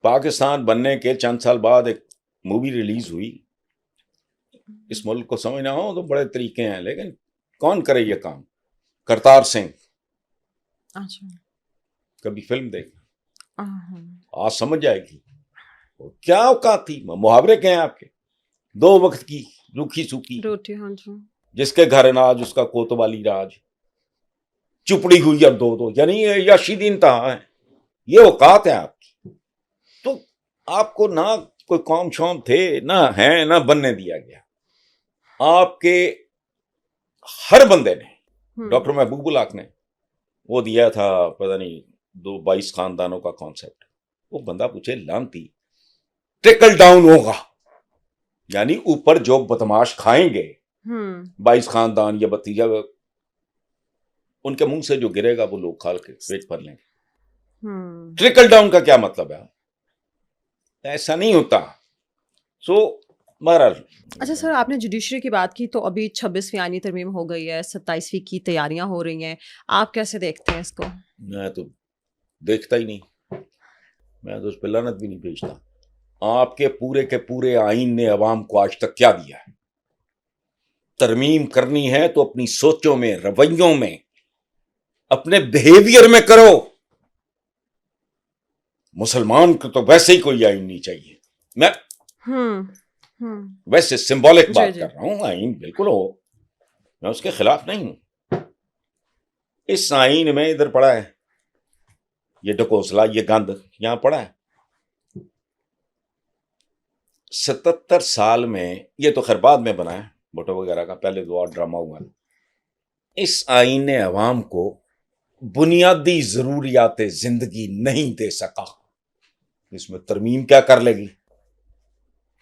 پاکستان بننے کے چند سال بعد ایک مووی ریلیز ہوئی. اس ملک کو سمجھنا ہو تو بڑے طریقے ہیں، لیکن کون کرے یہ کام؟ کرتار سنگھ. کبھی فلم دیکھنا، آج سمجھ جائے گی. کیا اوقات تھی. محاورے کہیں آپ کے, 2 وقت کی روکھی سوکھی, روٹی, ہاں جی, جس کے گھر اناج اس کا کوتوالی راج, چپڑی ہوئی اور 2 یعنی یہ یاشی دین تہا ہے. یہ اوقات ہیں آپ کی. تو آپ کو نہ کوئی قوم شوم تھے, نہ ہیں, نہ بننے دیا گیا. آپ کے ہر بندے نے, ڈاکٹر محبوب الحق نے وہ دیا تھا پتہ نہیں 22 خاندانوں کا کانسیپٹ. وہ بندہ پوچھے لانتی ٹریکل ڈاؤن ہوگا, یعنی اوپر جو بدماش کھائیں گے 22 خاندان یا 32, ان کے منہ سے جو گرے گا وہ لوگ کھال کے پیٹ بھر لیں گے. ٹریکل ڈاؤن کا کیا مطلب ہے؟ ایسا نہیں ہوتا. سو بہرحال. اچھا سر, آپ نے جوڈیشری کی بات کی, تو ابھی 26ویں آئینی ترمیم ہو گئی ہے, 27ویں کی تیاریاں ہو رہی ہیں, آپ کیسے دیکھتے ہیں اس کو؟ میں تو دیکھتا ہی نہیں, میں تو اس پہ لعنت بھی نہیں بھیجتا. آپ کے پورے آئین نے عوام کو آج تک کیا دیا ہے؟ ترمیم کرنی ہے تو اپنی سوچوں میں, رویوں میں, اپنے بیہیویئر میں کرو. مسلمان کو تو ویسے ہی کوئی آئین نہیں چاہیے. میں ویسے سمبولک بات کر رہا ہوں. آئین بالکل ہو, میں اس کے خلاف نہیں ہوں. اس آئین میں ادھر پڑا ہے یہ ڈکوسلا, یہ گند یہاں پڑا ہے. 77 سال میں, یہ تو خیر بعد میں بنا ہے بھٹو وغیرہ کا, پہلے تو اور ڈرامہ ہوا. اس آئین نے عوام کو بنیادی ضروریات زندگی نہیں دے سکا. اس میں ترمیم کیا کر لے گی؟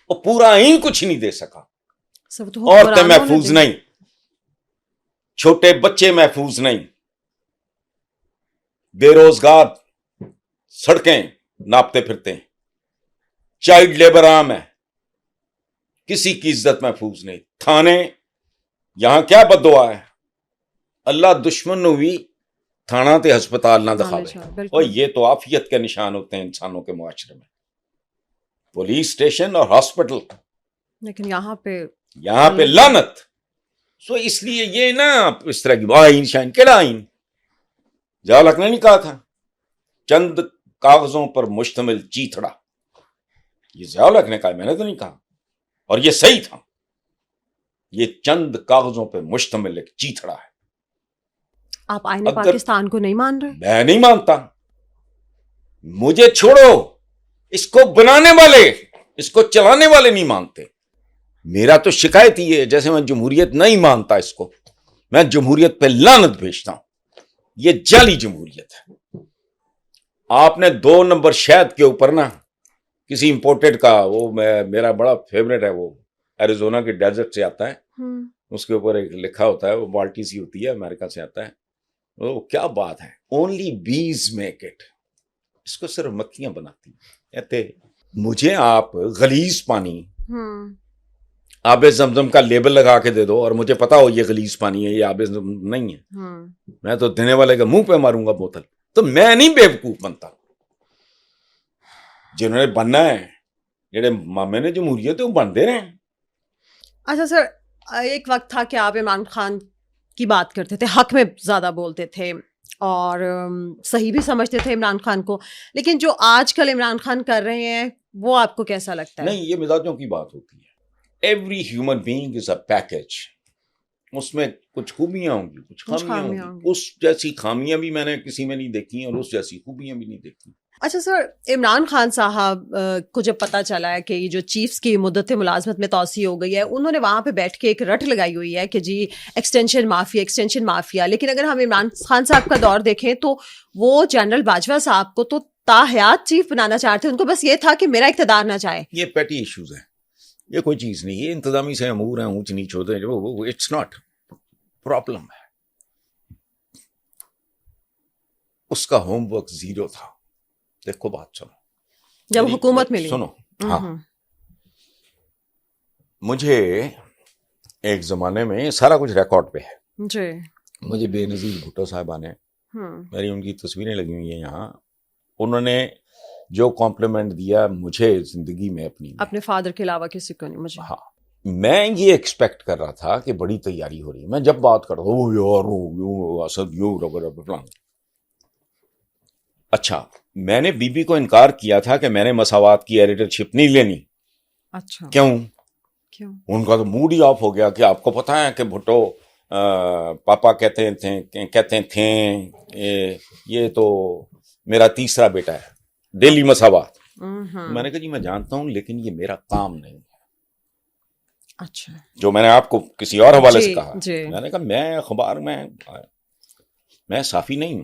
اور پورا آئین کچھ نہیں دے سکا. عورتیں محفوظ نہیں, چھوٹے بچے محفوظ نہیں, بے روزگار سڑکیں ناپتے پھرتے ہیں, چائلڈ لیبر عام ہے, کسی کی عزت محفوظ نہیں. تھانے یہاں کیا بد دعا ہے, اللہ دشمن نو بھی تھانہ تے ہسپتال نہ دکھاوے. اور یہ تو عافیت کے نشان ہوتے ہیں انسانوں کے معاشرے میں, پولیس اسٹیشن اور ہاسپٹل. لیکن یہاں پہ لعنت. سو اس لیے یہ نا اس طرح کی آئین شائن, کیڑا آئین؟ ضیاء الحق نے نہیں کہا تھا چند کاغذوں پر مشتمل چیتھڑا؟ یہ ضیاء الحق نے کہا, میں نے تو نہیں کہا. اور یہ صحیح تھا, یہ چند کاغذوں پہ مشتمل ایک چیتھڑا ہے. آپ آئین پاکستان کو نہیں مان رہے؟ میں نہیں مانتا. مجھے چھوڑو, اس کو بنانے والے, اس کو چلانے والے نہیں مانتے. میرا تو شکایت ہی ہے, جیسے میں جمہوریت نہیں مانتا اس کو, میں جمہوریت پہ لعنت بھیجتا ہوں. یہ جعلی جمہوریت ہے. آپ نے 2 نمبر شہد کے اوپر نا کسی امپورٹڈ کا, وہ میرا بڑا فیوریٹ ہے, وہ ایریزونا کے ڈیزرٹ سے آتا ہے, اس کے اوپر ایک لکھا ہوتا ہے, وہ بالٹی سی ہوتی ہے, امریکہ سے آتا ہے. وہ کیا بات ہے, اونلی بیز میک اٹ. اس کو صرف مکھیاں بناتی ہیں. مجھے آپ غلیظ پانی آب زمزم کا لیبل لگا کے دے دو اور مجھے پتا ہو یہ غلیظ پانی ہے, یہ آب زمزم نہیں ہے, میں تو دینے والے کے منہ پہ ماروں گا بوتل. تو میں نہیں بیوقوف بنتا. جنہوں نے بننا ہے, جہاں مامے نے جمہوریت وہ بنتے رہے ہیں. اچھا سر, ایک وقت تھا کہ آپ عمران خان کی بات کرتے تھے, حق میں زیادہ بولتے تھے اور صحیح بھی سمجھتے تھے عمران خان کو, لیکن جو آج کل عمران خان کر رہے ہیں وہ آپ کو کیسا لگتا ہے؟ نہیں, یہ مزاجوں کی بات ہوتی ہے. Every human being is a package. اس میں کچھ خوبیاں ہوں گی, کچھ خامیاں ہوں گی. اس جیسی خامیاں بھی میں نے کسی میں نہیں دیکھی اور اس جیسی خوبیاں بھی نہیں دیکھی. اچھا سر, عمران خان صاحب کو جب پتہ چلا ہے کہ یہ جو چیفز کی مدت ملازمت میں توسیع ہو گئی ہے, انہوں نے وہاں پہ بیٹھ کے ایک رٹ لگائی ہوئی ہے کہ جی ایکسٹینشن مافیا. لیکن اگر ہم عمران خان صاحب کا دور دیکھیں تو وہ جنرل باجوہ صاحب کو تو تاحیات چیف بنانا چاہتے ہیں, ان کو بس یہ تھا کہ میرا اقتدار نہ جائے. یہ پیٹی ایشوز ہیں, یہ کوئی چیز نہیں. یہ انتظامی سے امور ہیں, اونچ نیچ ہوتے ہیں, جو اٹس ناٹ پرابلم ہے. اس کا ہوم ورک 0 تھا. دیکھو بات سنو, جب حکومت ملی سنو. ہاں, مجھے ایک زمانے میں سارا کچھ ریکارڈ پہ ہے جی. مجھے بے نظیر بھٹو صاحبہ نے, میری ان کی تصویریں لگی ہوئی ہیں یہاں, انہوں نے جو کمپلیمنٹ دیا مجھے زندگی میں اپنے فادر کے علاوہ کسی کو نہیں. مجھے ہاں, میں یہ ایکسپیکٹ کر رہا تھا کہ بڑی تیاری ہو رہی ہے. میں جب بات کرتا ہوں اسد یو ربر, اچھا میں نے بی بی کو انکار کیا تھا کہ میں نے مساوات کی ایڈیٹرشپ نہیں لینی. اچھا کیوں؟ کیوں؟ ان کا تو موڈ ہی آف ہو گیا کہ آپ کو پتہ ہے کہ بھٹو پاپا کہتے تھے یہ تو میرا تیسرا بیٹا ہے ڈیلی مساوات. میں نے کہا جی میں جانتا ہوں لیکن یہ میرا کام نہیں ہے. اچھا جو میں نے آپ کو کسی اور حوالے سے کہا, میں نے کہا میں اخبار میں صحافی نہیں ہوں,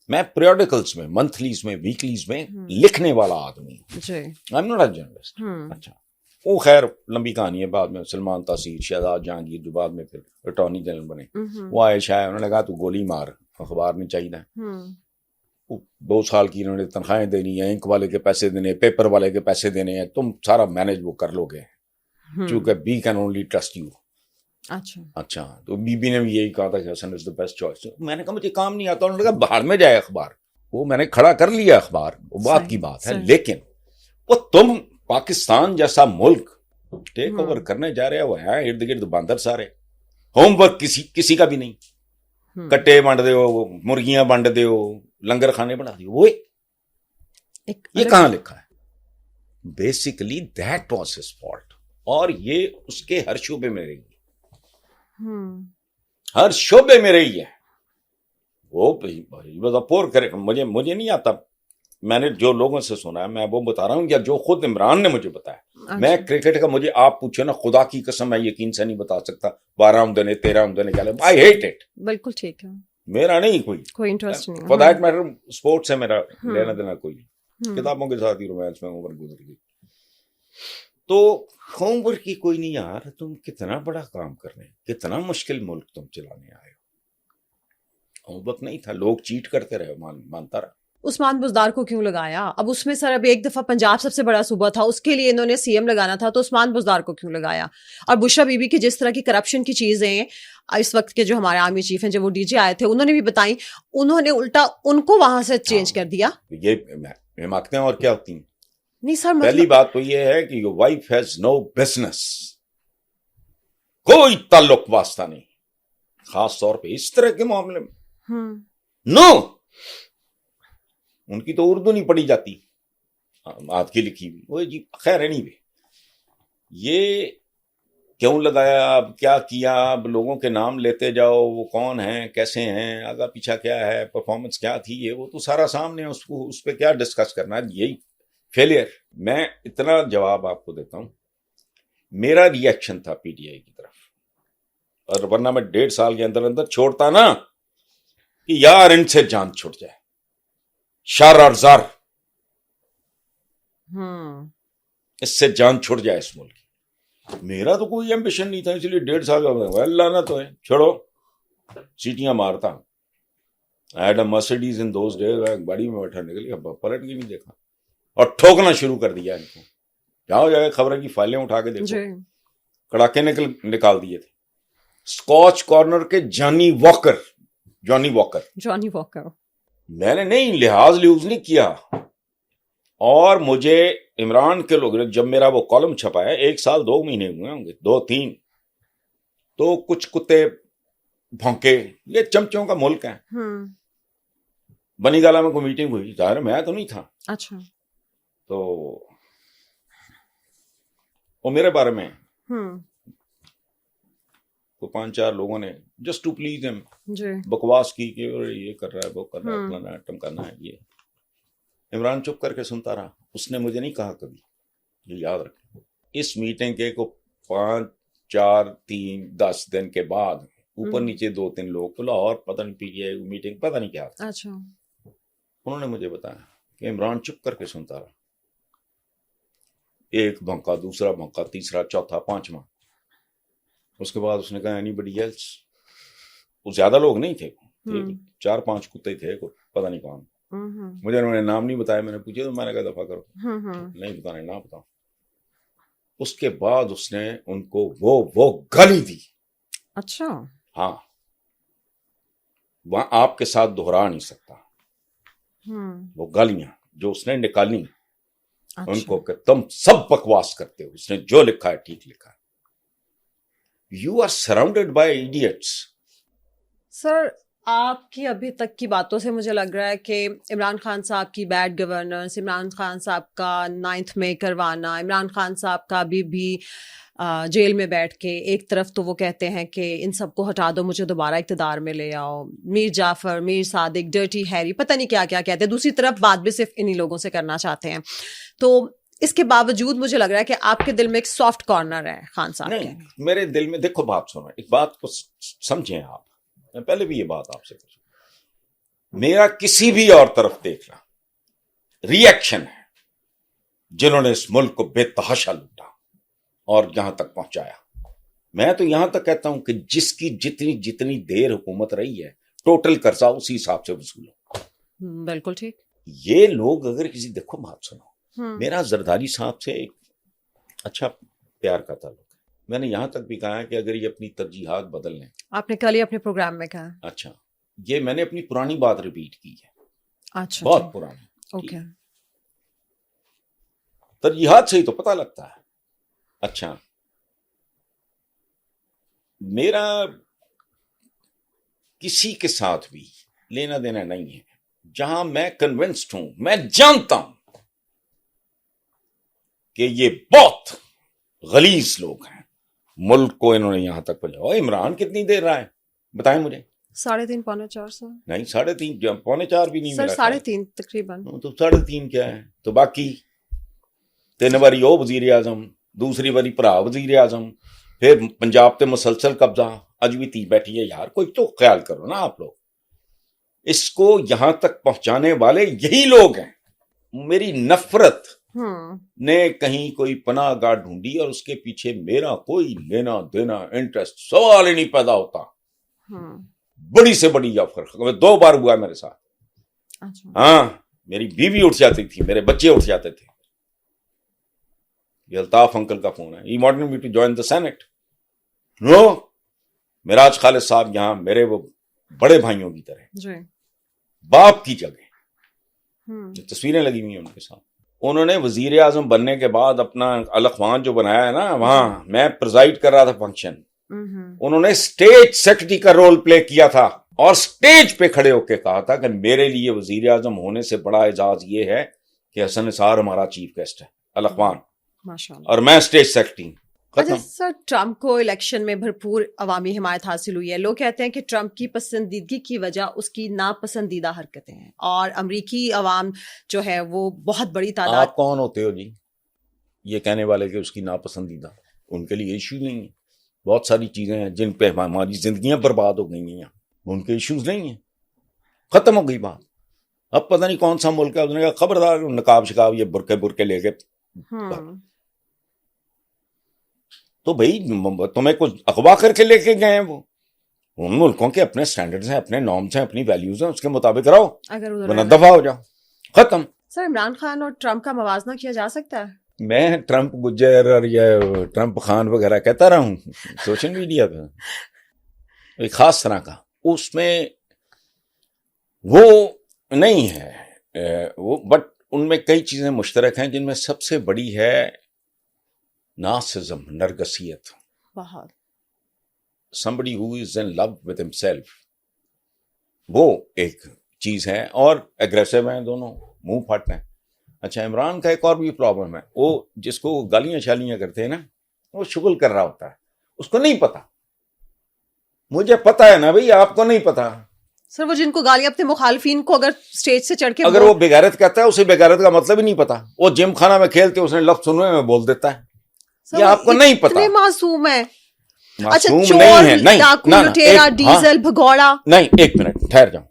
میں پیریوڈیکلز میں, منتھلیز میں, ویکلیز میں لکھنے والا آدمی ہوں. آئی ایم ناٹ اے جرنلسٹ. اچھا وہ خیر لمبی کہانی ہے. بعد میں سلمان تاثیر, شہزاد جہانگیر جو بعد میں پھر اٹارنی جنرل بنے, وہ آئے شاید انہوں نے کہا تو گولی مار, اخبار نہیں چاہیے. 2 سال کی انہوں نے تنخواہیں دینی ہیں, انک والے کے پیسے دینے, پیپر والے کے پیسے دینے ہیں, تم سارا مینج وہ کر لو گے چونکہ بی کین اونلی ٹرسٹ یو. اچھا تو بی بی نے بھی یہی کہا تھا کہ حسن از دی بیسٹ چوائس. میں نے کہا مجھے کام نہیں آتا. انہوں نے کہا باہر میں جائے اخبار. وہ میں نے کھڑا کر لیا اخبار, وہ بات کی بات ہے, لیکن وہ تم پاکستان جیسا ملک ٹیک اوور کرنے جا رہے ہو, ہے ارد گرد باندر سارے, ہوم ورک کسی کا بھی نہیں, کٹے بانٹ دے ہو, مرغیاں بانٹ دے ہو, لنگر خانے بنا دے ہو. وہ یہ کہاں لکھا ہے؟ Basically that was his fault. اور یہ اس کے ہر شعبے میں رہی ہے, ہر شعبے میں رہی ہے. وہ پور کرے, مجھے نہیں آتا. میں نے جو لوگوں سے سنا ہے میں وہ بتا رہا ہوں, یا جو خود عمران نے مجھے بتایا. میں کرکٹ کا مجھے آپ پوچھو نا, خدا کی قسم میں یقین سے نہیں بتا سکتا 12 آمدنے 13 آمدنے کیا لے. I hate it. بالکل ٹھیک ہے, میرا نہیں کوئی انٹرسٹ نہیں. فار دیٹ میٹر اسپورٹ سے میرا لینا دینا کوئی, کتابوں کے ساتھ ہی رومانس میں عمر گزر گئی. تو ہوم ورک کی کوئی نہیں یار. تم کتنا بڑا کام کر رہے ہیں, کتنا مشکل ملک تم چلانے آئے ہو. ہوم ورک نہیں تھا, لوگ چیٹ کرتے رہے, مانتا رہا. عثمان بزدار کو کیوں لگایا؟ اب اس میں سر اب ایک دفعہ پنجاب سب سے بڑا صوبہ تھا, اس کے لیے انہوں نے سی ایم لگانا تھا, تو عثمان بزدار کو کیوں لگایا؟ اور بشرا بی بی کی جس طرح کی کرپشن کی چیزیں اس وقت کے جو ہمارے آرمی چیف ہیں, جب وہ ڈی جی آئے تھے, انہوں نے بھی بتائیں, انہوں نے الٹا ان کو وہاں سے چینج کر دیا. یہ حماقتیں اور کیا ہوتی ہیں؟ نہیں سر, پہلی بات تو یہ ہے کہ your wife has no business, کوئی تعلق واسطہ نہیں, خاص طور پہ اس طرح کے معاملے میں. نو, ان کی تو اردو نہیں پڑھی جاتی, آپ کی لکھی ہوئی. وہ جی خیر نہیں بھی یہ کیوں لگایا, اب کیا کیا, اب لوگوں کے نام لیتے جاؤ, وہ کون ہیں, کیسے ہیں, آگا پیچھا کیا ہے, پرفارمنس کیا تھی, یہ وہ تو سارا سامنے, اس پہ کیا ڈسکس کرنا ہے. یہی فیلئر. میں اتنا جواب آپ کو دیتا ہوں, میرا ریئیکشن تھا پی ٹی آئی کی طرف, اور ورنہ میں 1.5 سال کے اندر اندر چھوڑتا نا کہ یار ان سے جان چھوٹ جائے, شر اور زار, اس سے جان چھوٹ جائے اس ملک کی. میرا تو کوئی ایمبیشن نہیں تھا, اس لیے 1.5 سال کا اللہ نہ تو ہے, چھوڑو سیٹیاں مارتا. I had a Mercedes in those days, گاڑی میں بیٹھا نکل گیا, پلٹ کے نہیں دیکھا اور ٹھوکنا شروع کر دیا ان کو. جاؤ جائے خبریں کی فائلیں اٹھا کے دیکھو, کڑاکے نکال دیے تھے. اسکاچ کارنر کے جانی واکر میں نے نہیں لحاظ نہیں کیا. اور مجھے عمران کے لوگ جب میرا وہ کالم چھپا ہے, 1 سال 2 مہینے ہوئے ہوں گے, 2-3, تو کچھ کتے بھونکے, یہ چمچوں کا ملک ہے. بنی گالا میں کوئی میٹنگ ہوئی, ظاہر میں تو نہیں تھا. اچھا, تو وہ میرے بارے میں تو 5-4 لوگوں نے جسٹ ٹو پلیز ہم بکواس کی کہ یہ کر رہا ہے, وہ کر رہا ہے, فلانا ٹمکانا ہے. یہ عمران چپ کر کے سنتا رہا. اس نے مجھے نہیں کہا کبھی, یہ یاد رکھیں. اس میٹنگ کے کو 5, 4, 3, 10 دن کے بعد اوپر نیچے 2-3 لوگ لاہور پتہ نہیں پی گئے میٹنگ, پتہ نہیں کیا تھا. اچھا, انہوں نے مجھے بتایا کہ عمران چپ کر کے سنتا رہا. ایک بھونکا, دوسرا بھونکا, تیسرا, چوتھا, 5واں. اس کے بعد اس نے کہا اینی بڈی ایلس. وہ زیادہ لوگ نہیں تھے, 4-5 کتے تھے, پتہ نہیں کون. مجھے انہوں نے نام نہیں بتایا. میں نے پوچھا تو میں نے کہا دفعہ کرو, نہیں بتانے, نہ بتاؤ. اس کے بعد اس نے ان کو وہ گالی دی. اچھا, ہاں, وہاں آپ کے ساتھ دہرا نہیں سکتا. وہ گالیاں جو اس نے نکالی ان کو کہ تم سب بکواس کرتے ہو, اس نے جو لکھا ہے ٹھیک لکھا ہے. You are surrounded by idiots. Sir آپ کی ابھی تک کی باتوں سے مجھے لگ رہا ہے کہ عمران خان صاحب کی بیڈ گورننس، عمران خان صاحب کا 9th میں کروانا، عمران خان صاحب کا ابھی بھی جیل میں بیٹھ کے ایک طرف تو وہ کہتے ہیں کہ ان سب کو ہٹا دو، مجھے دوبارہ اقتدار میں لے آؤ، میر جعفر، میر صادق، ڈرٹی ہیری، پتہ نہیں کیا کیا کہتے ہیں، دوسری طرف بات بھی صرف انہی لوگوں سے کرنا چاہتے ہیں. تو اس کے باوجود مجھے لگ رہا ہے کہ آپ کے دل میں ایک سافٹ کارنر ہے خان صاحب کے. نہیں، میرے دل میں دیکھو بات سنو، ایک بات کو سمجھیں آپ، میں پہلے بھی یہ بات آپ سے پوچھوں، میرا کسی بھی اور طرف دیکھنا ری ایکشن ہے جنہوں نے اس ملک کو بے تحاشا لوٹا اور یہاں تک پہنچایا. میں تو یہاں تک کہتا ہوں کہ جس کی جتنی دیر حکومت رہی ہے ٹوٹل قرضہ اسی حساب سے وصولو. بالکل ٹھیک. یہ لوگ اگر کسی، دیکھو بات سنو، میرا زرداری صاحب سے ایک اچھا پیار کا تعلق ہے. میں نے یہاں تک بھی کہا ہے کہ اگر یہ اپنی ترجیحات بدل لیں. آپ نے کل ہی اپنے پروگرام میں کہا. اچھا، یہ میں نے اپنی پرانی بات ریپیٹ کی ہے. اچھا، بہت پرانی. اوکے. ترجیحات سے ہی تو پتہ لگتا ہے. اچھا، میرا کسی کے ساتھ بھی لینا دینا نہیں ہے. جہاں میں کنونسڈ ہوں، میں جانتا ہوں کہ یہ بہت غلیظ لوگ ہیں، ملک کو انہوں نے یہاں تک پہنچایا. عمران کتنی دیر رہا ہے بتائیں مجھے؟ 3.5 پونے 4 سال. نہیں، 3.5 پونے 4 بھی نہیں. سر 3.5 تقریباً. تو 3.5 کیا ہے؟ تو باقی 3 باری وہ وزیر اعظم، دوسری باری بھرا وزیر اعظم، پھر پنجاب تے مسلسل قبضہ، اج بھی تی بیٹھی ہے. یار کوئی تو خیال کرو نا آپ لوگ. اس کو یہاں تک پہنچانے والے یہی لوگ ہیں. میری نفرت نے کہیں کوئی پناہ گاہ ڈھونڈی اور اس کے پیچھے میرا کوئی لینا دینا انٹرسٹ سوال ہی نہیں پیدا ہوتا. بڑی سے بڑی آفر 2 بار ہوا میرے ساتھ. ہاں، میری بیوی اٹھ جاتی تھی، میرے بچے اٹھ جاتے تھے. یہ الطاف انکل کا فون ہے. He wanted me to join the Senate. No. معراج خالد صاحب یہاں میرے وہ بڑے بھائیوں کی طرح، باپ کی جگہ. تصویریں لگی ہوئی ہیں ان کے ساتھ. انہوں نے وزیر اعظم بننے کے بعد اپنا الاخوان جو بنایا ہے نا، وہاں میں پریزائڈ کر رہا تھا فنکشن. انہوں نے اسٹیج سیکرٹری کا رول پلے کیا تھا اور اسٹیج پہ کھڑے ہو کے کہا تھا کہ میرے لیے وزیر اعظم ہونے سے بڑا اعزاز یہ ہے کہ حسن نثار ہمارا چیف گیسٹ ہے الاخوان، اور میں اسٹیج سیکرٹری. اچھا سر، ٹرمپ کو الیکشن میں بھرپور عوامی حمایت حاصل ہوئی ہے. لوگ کہتے ہیں کہ ٹرمپ کی پسندیدگی کی وجہ اس کی ناپسندیدہ حرکتیں ہیں، اور امریکی عوام جو ہے وہ بہت بڑی تعداد. آپ کون ہوتے ہو جی یہ کہنے والے کہ اس کی ناپسندیدہ؟ ان کے لیے ایشو نہیں ہے. بہت ساری چیزیں ہیں جن پہ ہماری زندگیاں برباد ہو گئی ہیں، ان کے ایشوز نہیں ہیں. ختم ہو گئی بات. اب پتہ نہیں کون سا ملک ہے، اس نے کہا خبردار نقاب شکاب یہ برقے لے کے. تو بھائی تمہیں کچھ اغوا کر کے لے کے گئے ہیں. وہ ان ملکوں کے اپنے سٹینڈرڈز ہیں، اپنے نارمز ہیں، اپنی ویلیوز ہیں، اس کے مطابق رہو، ورنہ دفعہ ہو جاؤ. ختم. سر، عمران خان اور ٹرمپ کا موازنہ کیا جا سکتا ہے؟ میں ٹرمپ گجر اور یہ ٹرمپ خان وغیرہ کہتا رہا ہوں سوشل میڈیا پہ، ایک خاص طرح کا. اس میں وہ نہیں ہے وہ، بٹ ان میں کئی چیزیں مشترک ہیں جن میں سب سے بڑی ہے narcissism, نرگسیت. somebody who is in love with himself، وہ ایک چیز ہے. اور اگریسو ہیں دونوں، منہ پھٹ ہیں. اچھا، عمران کا ایک اور بھی پرابلم ہے، وہ جس کو گالیاں شالیاں کرتے ہیں نا، وہ شغل کر رہا ہوتا ہے، اس کو نہیں پتا. مجھے پتا ہے نا بھئی، آپ کو نہیں پتا. سر، وہ جن کو گالیاں اپنے مخالفین کو اگر سٹیج سے چڑھ کے اگر وہ بغیرت کہتا ہے، اسے بغیرت کا مطلب ہی نہیں پتا. وہ جم خانہ میں کھیلتے اس نے لفظ سنے میں بول دیتا ہے. یہ آپ کو نہیں پتا. معصوم ہے. معصوم نہیں ہے. نہیں، ڈیزل بھگوڑا. نہیں، ایک منٹ ٹھہر جاؤ.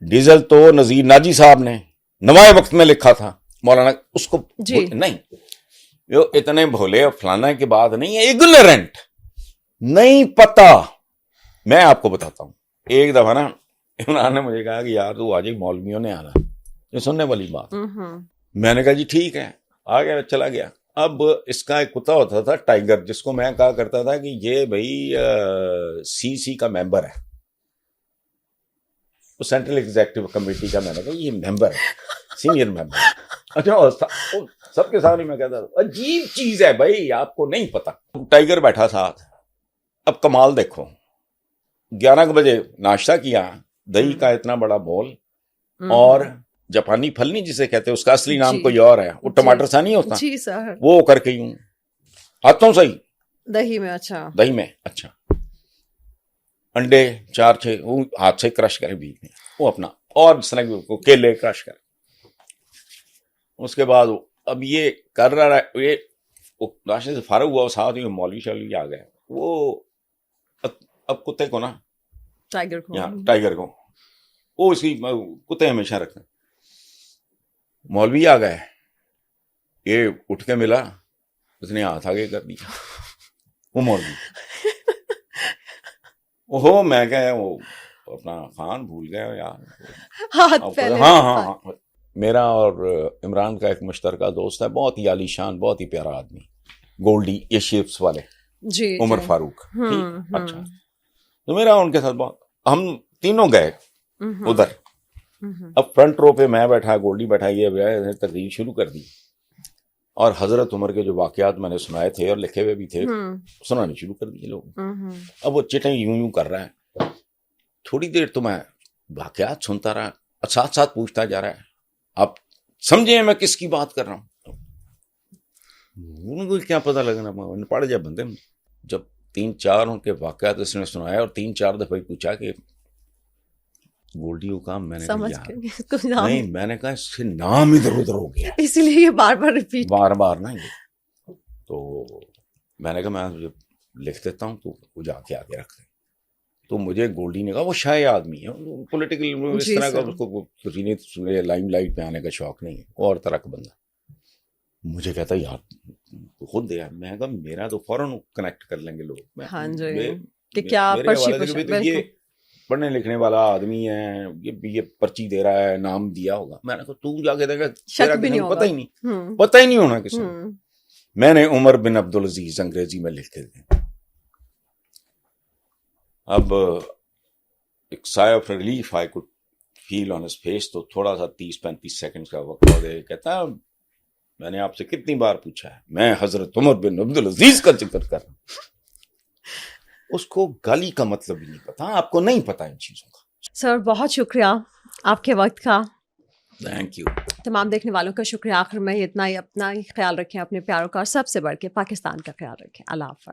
ڈیزل تو نذیر ناجی صاحب نے نوائے وقت میں لکھا تھا، مولانا اس کو نہیں، وہ اتنے بھولے فلانا کے بعد نہیں ہے، اگنورنٹ، نہیں پتا. میں آپ کو بتاتا ہوں. ایک دفعہ نا عمران نے مجھے کہا کہ یار تو آج مولویوں نے آنا، یہ سننے والی بات. میں نے کہا جی ٹھیک ہے، آ گیا، چلا گیا. اب اس کا ایک کتا ہوتا تھا ٹائیگر، جس کو میں کہا کرتا تھا کہ یہ بھائی سی کا ممبر ہے، سینٹرل ایگزیکٹو کمیٹی کا. میں نے کہا یہ ممبر ہے، سینئر ممبر. اچھا، سب کے سامنے میں کہتا تھا عجیب چیز ہے بھائی، آپ کو نہیں پتا. ٹائیگر بیٹھا ساتھ. اب کمال دیکھو، 11 بجے ناشتہ کیا, دہی کا اتنا بڑا بول, اور جاپانی پھل نہیں جسے کہتے, اس کا اصلی نام کوئی اور ہے, وہ ٹماٹر سا نہیں ہوتا, جی سر, وہ کر کے یوں ہاتھوں سے ہی دہی میں, اچھا دہی میں, اچھا انڈے 4-6 وہ ہاتھ سے کرش کرے بیچ میں, وہ اپنا, اور اس طرح کو کیلے کرش کرے. اس کے بعد اب یہ کر رہا ہے, یہ ناشتے سے فارغ ہوا, ساتھ ہی مولوی شولوی آ گئے, وہ اب کتے کو نا, ٹائیگر کو وہ اسی کتے ہمیشہ رکھتے. مولوی آ گئے, یہ اٹھ کے ملا, اس نے ہاتھ آگے کر دیا, وہ مولوی وہ میں کہ وہ اپنا خان بھول گئے یار. ہاں, میرا اور عمران کا ایک مشترکہ دوست ہے, بہت ہی عالی شان, بہت ہی پیارا آدمی, گولڈی, یہ شیپس والے, عمر فاروق. اچھا, تو میرا ان کے ساتھ بہت, ہم تینوں گئے ادھر. اب فرنٹ رو پہ میں بیٹھا, گولڈی بیٹھا, یہ تقریر شروع کر دی, اور حضرت عمر کے جو واقعات میں نے سنائے تھے اور لکھے ہوئے بھی تھے سنانے شروع کر دیے لوگ. اب وہ چٹیں یوں کر رہا ہے, تھوڑی دیر تو میں واقعات سنتا رہا, ساتھ ساتھ پوچھتا جا رہا ہے, آپ سمجھے میں کس کی بات کر رہا ہوں. ان کو کیا پتہ لگنا, پڑھ جائے بندے. جب 3-4 ان کے واقعات اس نے سنایا اور 3-4 دفعہ پوچھا کہ گولڈی کو کام, میں نے کہا نہیں, میں نے کہا اس سے نام ادھر ادھر ہو گیا, اسی لیے یہ بار بار ریپیٹ, بار بار نا. تو میں نے کہا میں لکھ دیتا ہوں, تو وہ جا کے آگے رکھ دیں. تو مجھے گولڈی نے کہا وہ شائع آدمی ہے, پولیٹیکل اس طرح کا, اس کو کسی نے لائم لائٹ پہ آنے کا شوق نہیں ہے, اور طرح کا بندہ. مجھے کہتا یار خود دیا, میں کہا میرا تو فوراً کنیکٹ کر لیں گے لوگ. ہاں جی, کہ کیا یہ پڑھنے لکھنے والا آدمی ہے, یہ پرچی دے رہا ہے, نام دیا ہوگا. میں نے کہا تو جا کے دیکھا, پتہ ہی نہیں ہونا کسی نے. میں نے عمر بن عبدالعزیز انگریزی میں لکھ کے دیا. اب ایک sigh of relief I could feel on his face, تو تھوڑا سا 30-35 سیکنڈ کا وقت ہو گیا. کہتا میں نے آپ سے کتنی بار پوچھا ہے, میں حضرت عمر بن عبدالعزیز کا ذکر کر رہا ہوں. اس کو گالی کا مطلب ہی نہیں پتا, آپ کو نہیں پتا ان چیزوں کا. سر بہت شکریہ آپ کے وقت کا. Thank you. تمام دیکھنے والوں کا شکریہ. آخر میں اتنا ہی, اپنا ہی خیال رکھیں, اپنے پیاروں کا, اور سب سے بڑھ کے پاکستان کا خیال رکھیں. اللہ حافظ.